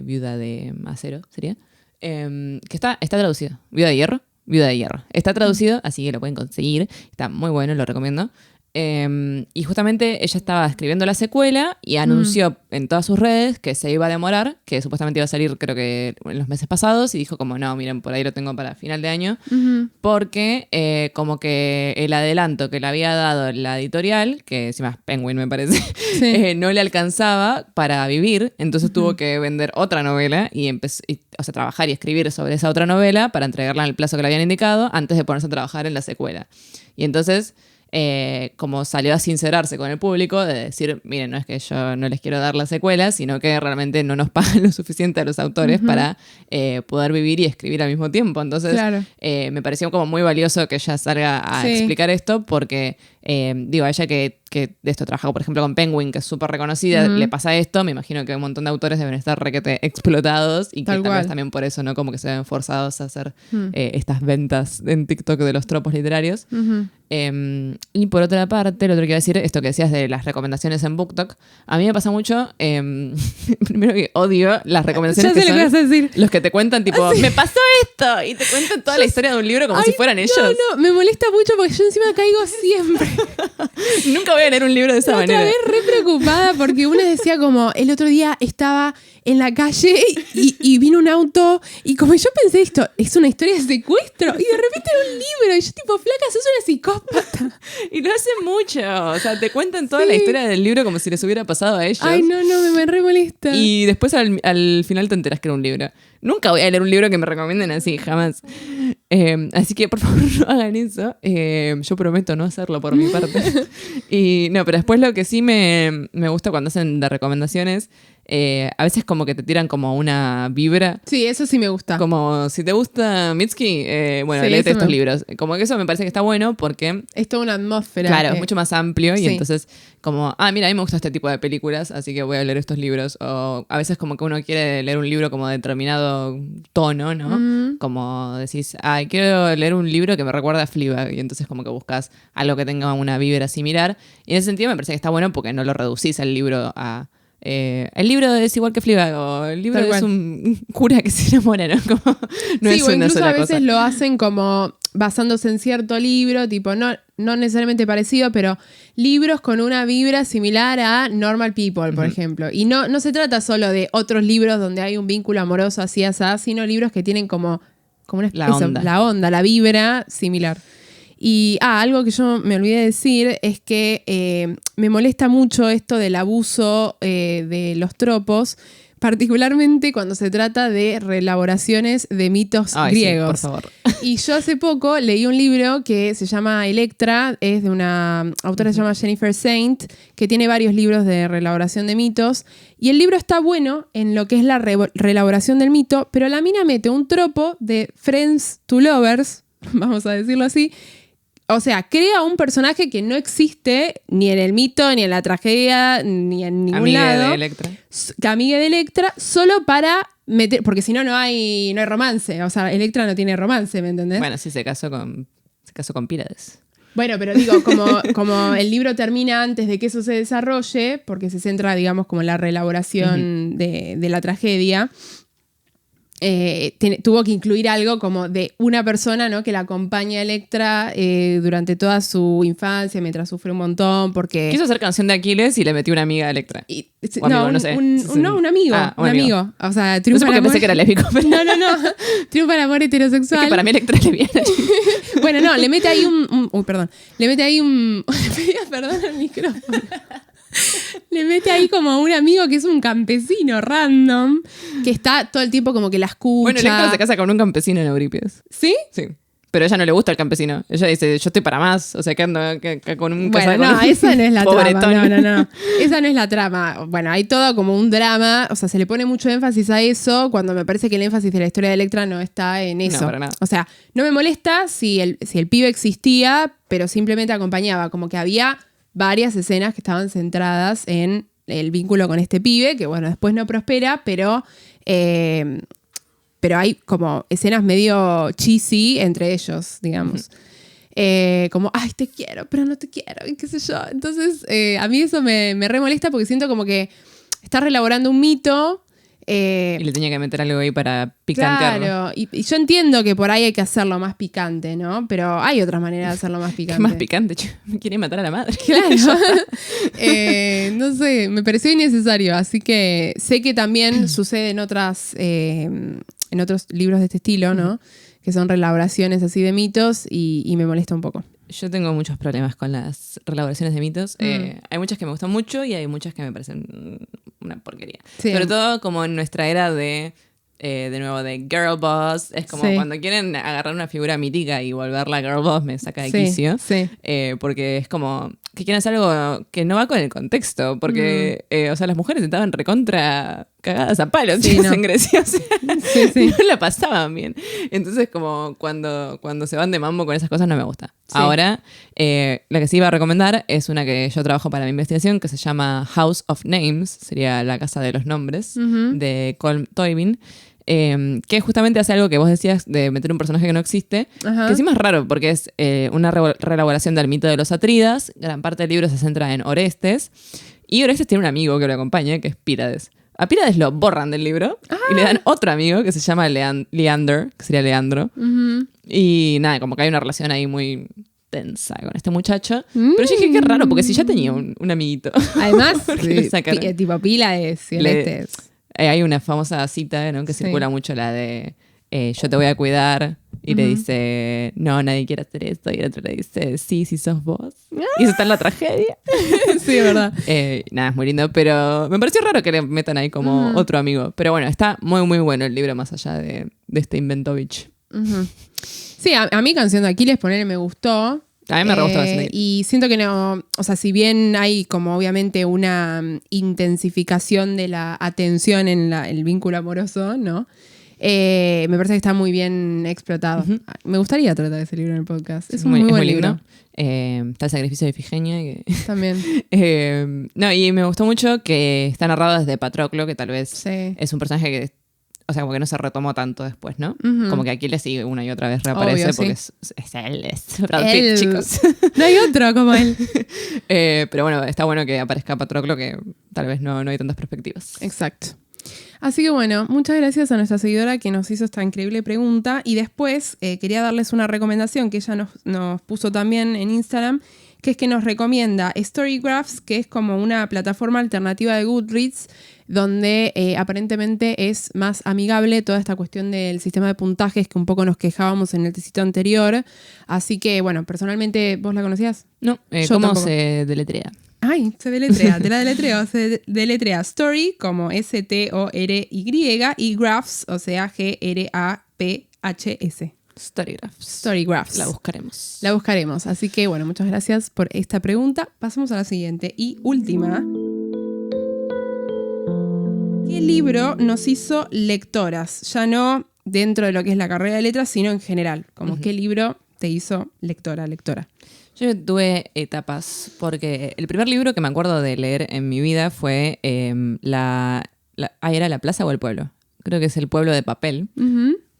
Viuda de Acero, sería, que está traducido. Viuda de Hierro. Está traducido, así que lo pueden conseguir. Está muy bueno, lo recomiendo. Y justamente ella estaba escribiendo la secuela y anunció en todas sus redes que se iba a demorar, que supuestamente iba a salir creo que en los meses pasados, y dijo como no, miren, por ahí lo tengo para final de año, porque como que el adelanto que le había dado la editorial, que encima es Penguin me parece, no le alcanzaba para vivir, entonces tuvo que vender otra novela y empezó, o sea, trabajar y escribir sobre esa otra novela para entregarla en el plazo que le habían indicado antes de ponerse a trabajar en la secuela. Y entonces como salió a sincerarse con el público, de decir, miren, no es que yo no les quiero dar la secuela, sino que realmente no nos pagan lo suficiente a los autores para poder vivir y escribir al mismo tiempo. Entonces, Claro. me pareció como muy valioso que ella salga a explicar esto, porque, digo, a ella que de esto trabajó, por ejemplo, con Penguin, que es súper reconocida, le pasa esto, me imagino que un montón de autores deben estar requete explotados y que tal vez también por eso, ¿no? Como que se ven forzados a hacer estas ventas en TikTok de los tropos literarios. Y por otra parte, lo otro que iba a decir, esto que decías de las recomendaciones en BookTok, a mí me pasa mucho, primero que odio las recomendaciones Ya sé lo que vas a decir. los que te cuentan tipo, me pasó esto, y te cuentan toda la historia de un libro como si fueran ellos. No, me molesta mucho porque yo encima caigo siempre. Nunca voy a leer un libro de esa manera. Otra vez re preocupada porque una decía como, el otro día estaba en la calle y vino un auto y como yo pensé esto, es una historia de secuestro y de repente era un libro y yo tipo, flaca, sos una psicópata. Y lo hacen mucho, o sea, te cuentan toda la historia del libro como si les hubiera pasado a ellos. Ay, no, me re molesta. Y después al final te enteras que era un libro. Nunca voy a leer un libro que me recomienden así, jamás. Así que por favor no hagan eso. Yo prometo no hacerlo por mi parte. Y no, pero después lo que sí me gusta cuando hacen de recomendaciones, a veces como que te tiran como una vibra. Sí, eso sí me gusta. Como si te gusta Mitski, bueno, Sí, léete eso estos libros. Como que eso me parece que está bueno porque es toda una atmósfera. claro, es mucho más amplio y Sí. entonces como, mira, a mí me gusta este tipo de películas, así que voy a leer estos libros. O a veces como que uno quiere leer un libro como de determinado tono, ¿no? Como decís, quiero leer un libro que me recuerda a Fleabag, y entonces como que buscas algo que tenga una vibra similar. Y en ese sentido me parece que está bueno porque no lo reducís el libro a... el libro es igual que Fleabag, o el libro es un cura que se enamora, ¿no? Como, no sí, es o una incluso sola a veces cosa. lo hacen como basándose en cierto libro, tipo, no necesariamente parecido, pero libros con una vibra similar a Normal People, por ejemplo. Y no se trata solo de otros libros donde hay un vínculo amoroso así, sino libros que tienen como una la onda, la vibra similar. Y algo que yo me olvidé de decir es que me molesta mucho esto del abuso de los tropos, particularmente cuando se trata de reelaboraciones de mitos griegos. Sí, por favor. Y yo hace poco leí un libro que se llama Electra, es de una autora que se llama Jennifer Saint, que tiene varios libros de reelaboración de mitos. Y el libro está bueno en lo que es la reelaboración del mito, pero la mina mete un tropo de Friends to Lovers, vamos a decirlo así. O sea, crea un personaje que no existe ni en el mito, ni en la tragedia, ni en ningún lado. De Electra. Amiga de Electra, solo para meter... Porque si no, no hay romance. O sea, Electra no tiene romance, ¿me entendés? Bueno, sí, se casó con Pílades. Bueno, pero digo, como el libro termina antes de que eso se desarrolle, porque se centra, digamos, como en la reelaboración de la tragedia... tuvo que incluir algo como de una persona, ¿no? Que la acompaña a Electra durante toda su infancia, mientras sufre un montón, porque... Quiso hacer canción de Aquiles y le metió una amiga a Electra. un amigo. Un amigo. O sea, triunfa no sé por qué pensé que era lésbico. Pero... No. Triunfa el amor heterosexual. Es que para mí Electra es lesbiana. Bueno, no, le mete ahí perdón. Le mete ahí un... Perdón al micrófono. Le mete ahí como un amigo que es un campesino random, que está todo el tiempo como que la escucha. Bueno, Electra se casa con un campesino en Eurípides. ¿Sí? Sí. Pero a ella no le gusta el campesino. Ella dice, yo estoy para más. O sea, que ando con un... Bueno, no, esa no es la trama. No. Esa no es la trama. Bueno, hay todo como un drama. O sea, se le pone mucho énfasis a eso, cuando me parece que el énfasis de la historia de Electra no está en eso. No, para nada. O sea, no me molesta si el pibe existía, pero simplemente acompañaba. Como que había varias escenas que estaban centradas en el vínculo con este pibe, que bueno, después no prospera, pero hay como escenas medio cheesy entre ellos, digamos. Como, ay, te quiero, pero no te quiero, y qué sé yo. Entonces, a mí eso me re molesta porque siento como que está reelaborando un mito. Y le tenía que meter algo ahí para picantearlo. Claro, y yo entiendo que por ahí hay que hacerlo más picante, ¿no? Pero hay otra manera de hacerlo más picante. ¿Qué más picante? Me quiere matar a la madre. Claro. No sé, me pareció innecesario. Así que sé que también sucede en otros libros de este estilo, ¿no? Que son reelaboraciones así de mitos y me molesta un poco. Yo tengo muchos problemas con las reelaboraciones de mitos. Hay muchas que me gustan mucho y hay muchas que me parecen una porquería. Sí. Sobre todo como en nuestra era de de nuevo de Girl Boss. Es como cuando quieren agarrar una figura mítica y volverla Girl Boss, me saca de quicio. Porque es como que quieren hacer algo que no va con el contexto. Porque, o sea, las mujeres estaban recontra cagadas a palos en Grecia. O sea, no la pasaban bien. Entonces, como cuando se van de mambo con esas cosas, no me gusta. Ahora, la que sí iba a recomendar es una que yo trabajo para mi investigación, que se llama House of Names, sería la casa de los nombres, de Colm Toibin. Que justamente hace algo que vos decías de meter un personaje que no existe, que sí más raro, porque es una reelaboración del mito de los Atrídas. Gran parte del libro se centra en Orestes, y Orestes tiene un amigo que lo acompaña, que es Pírades. A Pírades lo borran del libro y le dan otro amigo que se llama Leander, que sería Leandro. Y nada, como que hay una relación ahí muy tensa con este muchacho. Pero yo dije, qué raro, porque si ya tenía un amiguito. Además, tipo Pílades y Orestes. Hay una famosa cita, ¿no? Que circula mucho, la de yo te voy a cuidar, y le dice, no, nadie quiere hacer esto, y el otro le dice, sí sos vos. Y eso está en la tragedia. Sí, es verdad. Nada, es muy lindo, pero me pareció raro que le metan ahí como otro amigo. Pero bueno, está muy, muy bueno el libro, más allá de este Inventovich. Sí, a mí Canción de Aquiles, ponerle, me gustó. A mí me re gustó. Y siento que no, o sea, si bien hay como obviamente una intensificación de la atención en el vínculo amoroso, ¿no? Me parece que está muy bien explotado. Me gustaría tratar ese libro en el podcast. Es un muy buen libro. Está el sacrificio de Ifigenia. Que... También. No, y me gustó mucho que está narrado desde Patroclo, que tal vez es un personaje que, o sea, como que no se retomó tanto después, ¿no? Como que aquí le sigue una y otra vez reaparece. Obvio, porque es él, es Brad Pitt, chicos. No hay otro como él. Pero bueno, está bueno que aparezca Patroclo, que tal vez no hay tantas perspectivas. Exacto. Así que bueno, muchas gracias a nuestra seguidora que nos hizo esta increíble pregunta. Y después quería darles una recomendación que ella nos puso también en Instagram, que es que nos recomienda Storygraphs, que es como una plataforma alternativa de Goodreads, donde aparentemente es más amigable toda esta cuestión del sistema de puntajes que un poco nos quejábamos en el tecito anterior. Así que, bueno, personalmente, ¿vos la conocías? No, ¿cómo se deletrea? Ay, se deletrea, te la deletreo. Se deletrea Story como Story y Graphs, o sea, Graphs. Storygraphs. La buscaremos. La buscaremos. Así que, bueno, muchas gracias por esta pregunta. Pasamos a la siguiente y última. ¿Qué libro nos hizo lectoras? Ya no dentro de lo que es la carrera de letras, sino en general. Como qué libro te hizo lectora? Yo tuve etapas, porque el primer libro que me acuerdo de leer en mi vida fue ¿era La Plaza o El Pueblo? Creo que es El Pueblo de Papel.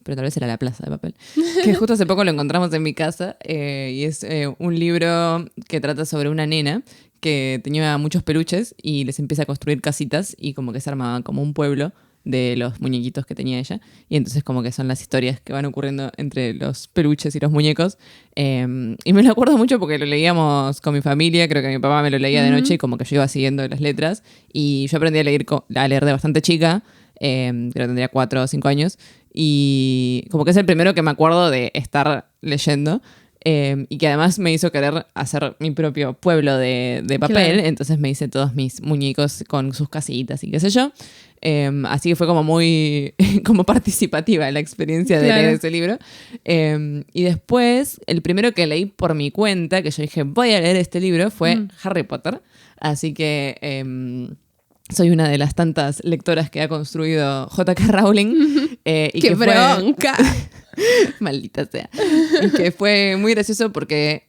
Pero tal vez era La Plaza de Papel, que justo hace poco lo encontramos en mi casa, y es un libro que trata sobre una nena que tenía muchos peluches y les empieza a construir casitas y como que se armaba como un pueblo de los muñequitos que tenía ella, y entonces como que son las historias que van ocurriendo entre los peluches y los muñecos, y me lo acuerdo mucho porque lo leíamos con mi familia, creo que mi papá me lo leía de noche y como que yo iba siguiendo las letras, y yo aprendí a leer de bastante chica, creo que tendría 4 o 5 años, y como que es el primero que me acuerdo de estar leyendo, y que además me hizo querer hacer mi propio pueblo de papel. Claro. Entonces me hice todos mis muñecos con sus casitas y qué sé yo. Así que fue como muy como participativa la experiencia de leer ese libro. Y después, el primero que leí por mi cuenta, que yo dije, voy a leer este libro, fue Harry Potter. Así que... soy una de las tantas lectoras que ha construido J.K. Rowling. Y ¡qué bronca! Maldita sea. Y que fue muy gracioso porque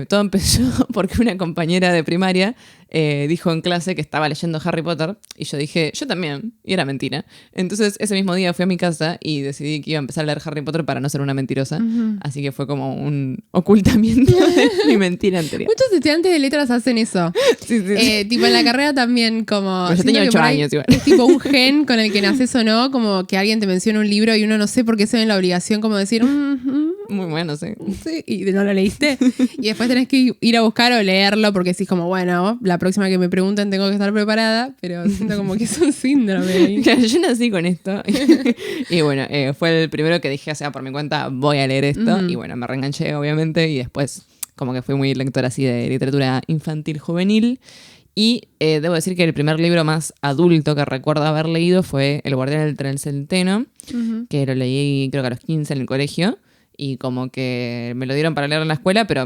todo empezó porque una compañera de primaria dijo en clase que estaba leyendo Harry Potter, y yo dije, yo también, y era mentira. Entonces ese mismo día fui a mi casa y decidí que iba a empezar a leer Harry Potter para no ser una mentirosa. Así que fue como un ocultamiento de mi mentira anterior. Muchos estudiantes de letras hacen eso. Sí. Tipo en la carrera también, como... Yo tenía 8 años igual. Es tipo un gen con el que naces o no, como que alguien te menciona un libro y uno no sé por qué se ve en la obligación como decir... Muy bueno, sí. Sí, y no lo leíste. Y después tenés que ir a buscar o leerlo porque decís como, bueno, la próxima que me pregunten tengo que estar preparada, pero siento como que es un síndrome. Yo nací con esto. Y bueno, fue el primero que dije, o sea, por mi cuenta voy a leer esto. Y bueno, me reenganché, obviamente, y después como que fui muy lectora así de literatura infantil juvenil. Y debo decir que el primer libro más adulto que recuerdo haber leído fue El guardián del tren Centeno, que lo leí creo que a los 15 en el colegio. Y como que me lo dieron para leer en la escuela, pero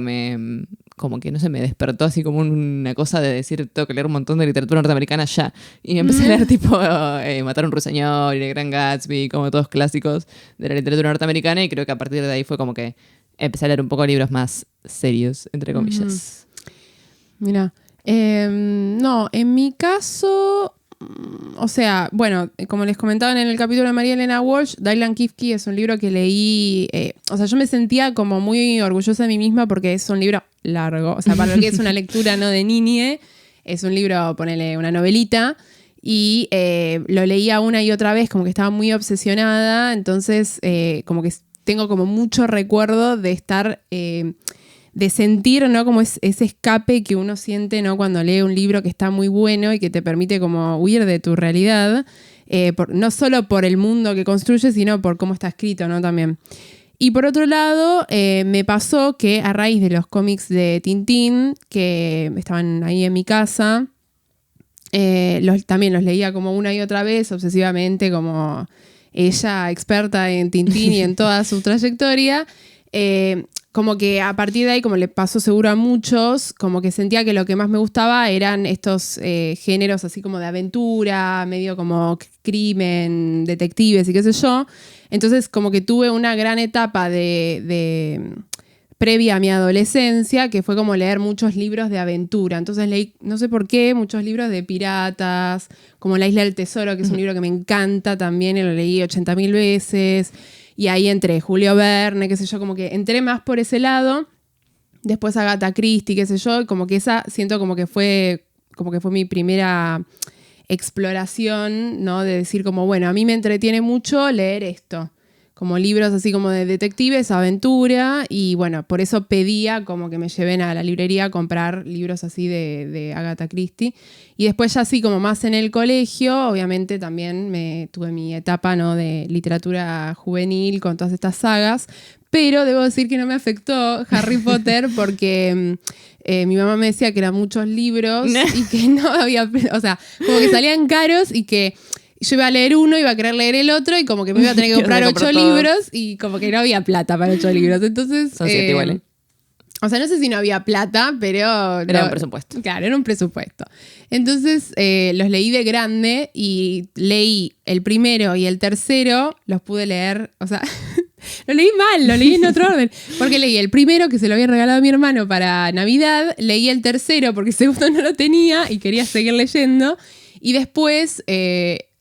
como que no sé, me despertó así como una cosa de decir, tengo que leer un montón de literatura norteamericana ya. Y empecé a leer tipo Matar a un ruiseñor y El Gran Gatsby, como todos clásicos de la literatura norteamericana. Y creo que a partir de ahí fue como que empecé a leer un poco libros más serios, entre comillas. Mira, no, en mi caso, o sea, bueno, como les comentaba en el capítulo de María Elena Walsh, Dylan Kifke es un libro que leí, o sea, yo me sentía como muy orgullosa de mí misma porque es un libro largo, o sea, para lo que es una lectura no de niñe, es un libro, ponele una novelita, y lo leía una y otra vez, como que estaba muy obsesionada, entonces como que tengo como mucho recuerdo de estar... de sentir, ¿no? Como ese escape que uno siente, ¿no? Cuando lee un libro que está muy bueno y que te permite como huir de tu realidad, no solo por el mundo que construye, sino por cómo está escrito, ¿no? También. Y por otro lado, me pasó que a raíz de los cómics de Tintín, que estaban ahí en mi casa, también los leía como una y otra vez, obsesivamente, como ella experta en Tintín y en toda su trayectoria, como que a partir de ahí, como le pasó seguro a muchos, como que sentía que lo que más me gustaba eran estos géneros así como de aventura, medio como crimen, detectives y qué sé yo. Entonces como que tuve una gran etapa de previa a mi adolescencia, que fue como leer muchos libros de aventura. Entonces leí, no sé por qué, muchos libros de piratas, como La Isla del Tesoro, que es un libro que me encanta también, y lo leí 80.000 veces. Y ahí entré Julio Verne, qué sé yo, como que entré más por ese lado. Después Agatha Christie, qué sé yo, y como que esa siento como que fue mi primera exploración, ¿no? De decir como, bueno, a mí me entretiene mucho leer esto. Como libros así como de detectives, aventura, y bueno, por eso pedía como que me lleven a la librería a comprar libros así de Agatha Christie. Y después ya así como más en el colegio, obviamente también tuve mi etapa, ¿no? De literatura juvenil con todas estas sagas, pero debo decir que no me afectó Harry Potter porque mi mamá me decía que eran muchos libros y que no había, o sea, como que salían caros y que yo iba a leer uno, iba a querer leer el otro y como que me iba a tener que comprar 8 libros y como que no había plata para 8 libros. Entonces, son 7 igual. O sea, no sé si no había plata, pero... Era un presupuesto. Claro, era un presupuesto. Entonces, los leí de grande y leí el primero y el tercero, los pude leer, o sea... Lo leí mal, lo leí en otro orden. Porque leí el primero, que se lo había regalado a mi hermano para Navidad. Leí el tercero, porque el segundo no lo tenía y quería seguir leyendo. Y después...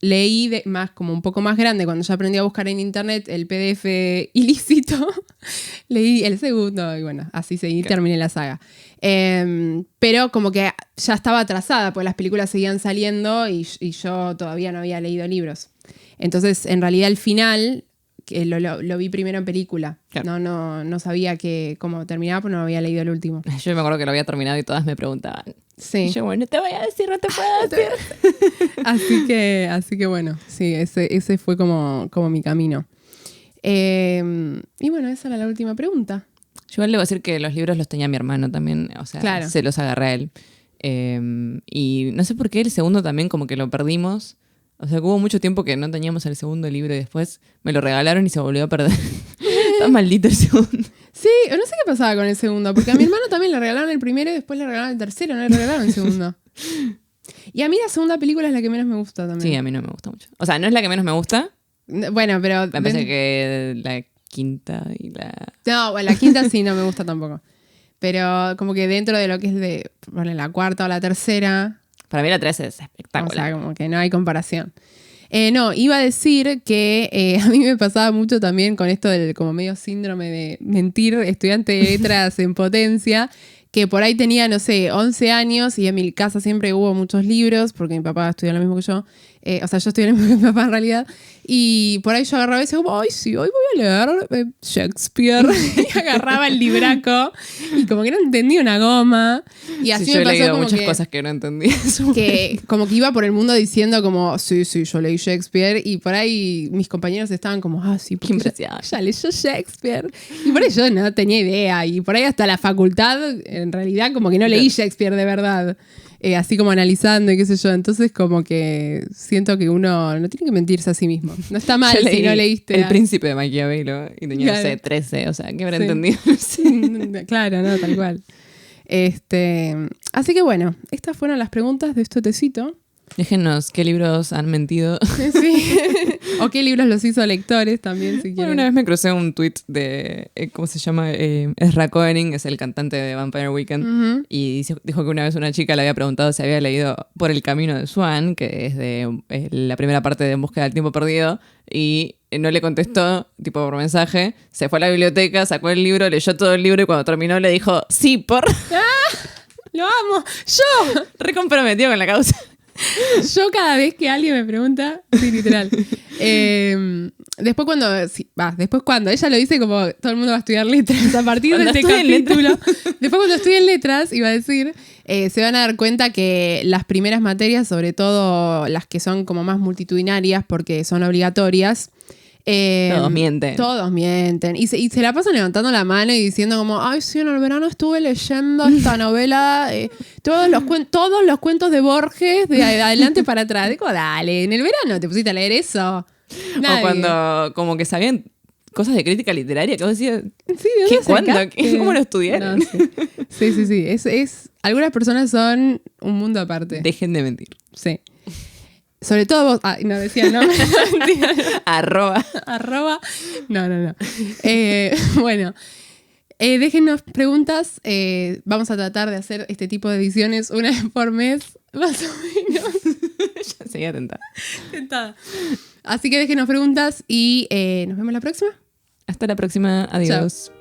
leí más como un poco más grande, cuando ya aprendí a buscar en internet el PDF ilícito, leí el segundo y bueno, así seguí, terminé la saga. Pero como que ya estaba atrasada, pues las películas seguían saliendo y yo todavía no había leído libros. Entonces, en realidad, el final lo vi primero en película. Claro. No sabía cómo terminaba, porque no había leído el último. Yo me acuerdo que lo había terminado y todas me preguntaban. Sí. Y yo, bueno, te voy a decir, no te puedo decir. Así que bueno, sí, ese fue como mi camino. Y bueno, esa era la última pregunta. Yo igual debo decir que los libros los tenía mi hermano también, o sea, claro. Se los agarré a él. Y no sé por qué el segundo también como que lo perdimos. O sea, hubo mucho tiempo que no teníamos el segundo libro y después me lo regalaron y se volvió a perder. Está maldito el segundo. Sí, no sé qué pasaba con el segundo, porque a mi hermano también le regalaron el primero y después le regalaron el tercero, no le regalaron el segundo. Y a mí la segunda película es la que menos me gusta también. Sí, a mí no me gusta mucho. O sea, no es la que menos me gusta. Bueno, pero... Me parece que la quinta y la... No, bueno, la quinta sí no me gusta tampoco. Pero como que dentro de lo que es bueno, la cuarta o la tercera... Para mí la 3 es espectacular. O sea, como que no hay comparación. No, iba a decir que a mí me pasaba mucho también con esto del como medio síndrome de mentir, estudiante de letras en potencia, que por ahí tenía, no sé, 11 años y en mi casa siempre hubo muchos libros, porque mi papá estudió lo mismo que yo. O sea, yo estudié lo mismo que mi papá en realidad. Y por ahí yo agarraba y decía como, ay, sí, hoy voy a leer Shakespeare. Y agarraba el libraco y como que no entendía una goma. Y así sí, me pasó yo he leído como muchas cosas que no entendía. Que como que iba por el mundo diciendo como, sí, yo leí Shakespeare. Y por ahí mis compañeros estaban como, sí, qué impresión. Ya leyó Shakespeare. Y por ahí yo no tenía idea. Y por ahí hasta la facultad, en realidad, como que no leí Shakespeare de verdad. así como analizando y qué sé yo. Entonces como que siento que uno no tiene que mentirse a sí mismo. No está mal Yo si leí no leíste. El Príncipe de Maquiavelo y tenía, Claro. no sé, 13, o sea, ¿qué habrá Sí. entendido? No sé. Claro, no, tal cual. Así que bueno, estas fueron las preguntas de este tecito. Déjenos qué libros han mentido. Sí. O qué libros los hizo lectores también, si Bueno, quieren. una vez me crucé un tweet de, ¿cómo se llama? Ezra Koenig, es el cantante de Vampire Weekend, Ujú. y dijo que una vez una chica le había preguntado si había leído Por el camino de Swan, que es de la primera parte de En búsqueda del tiempo perdido, y no le contestó, tipo por mensaje, se fue a la biblioteca, sacó el libro, leyó todo el libro y cuando terminó le dijo, sí, por... ¡Lo amo! ¡Yo! Recomprometido con la causa. Yo cada vez que alguien me pregunta, sí, literal. Después cuando ella lo dice como todo el mundo va a estudiar letras a partir de Cuando este estudien capítulo. Después cuando estudien letras, iba a decir, se van a dar cuenta que las primeras materias, sobre todo las que son como más multitudinarias porque son obligatorias, Todos mienten. Todos mienten. Y se la pasan levantando la mano y diciendo como, ay, sí, en el verano estuve leyendo esta novela, todos los cuentos de Borges de adelante para atrás. Digo, dale, en el verano te pusiste a leer eso. Nadie. O cuando como que sabían cosas de crítica literaria, que vos decías, Sí, ¿de dónde ¿qué, cuándo? sacaste? ¿Cómo lo estudiaron? No, sí. Algunas personas son un mundo aparte. Dejen de mentir. Sí. Sobre todo vos. Ah, no decía el nombre. Mentira. Arroba. No. Bueno. Déjennos preguntas. Vamos a tratar de hacer este tipo de ediciones una vez por mes, más o menos. Ya seguía tentada. Así que déjenos preguntas y nos vemos la próxima. Hasta la próxima. Adiós. Chao.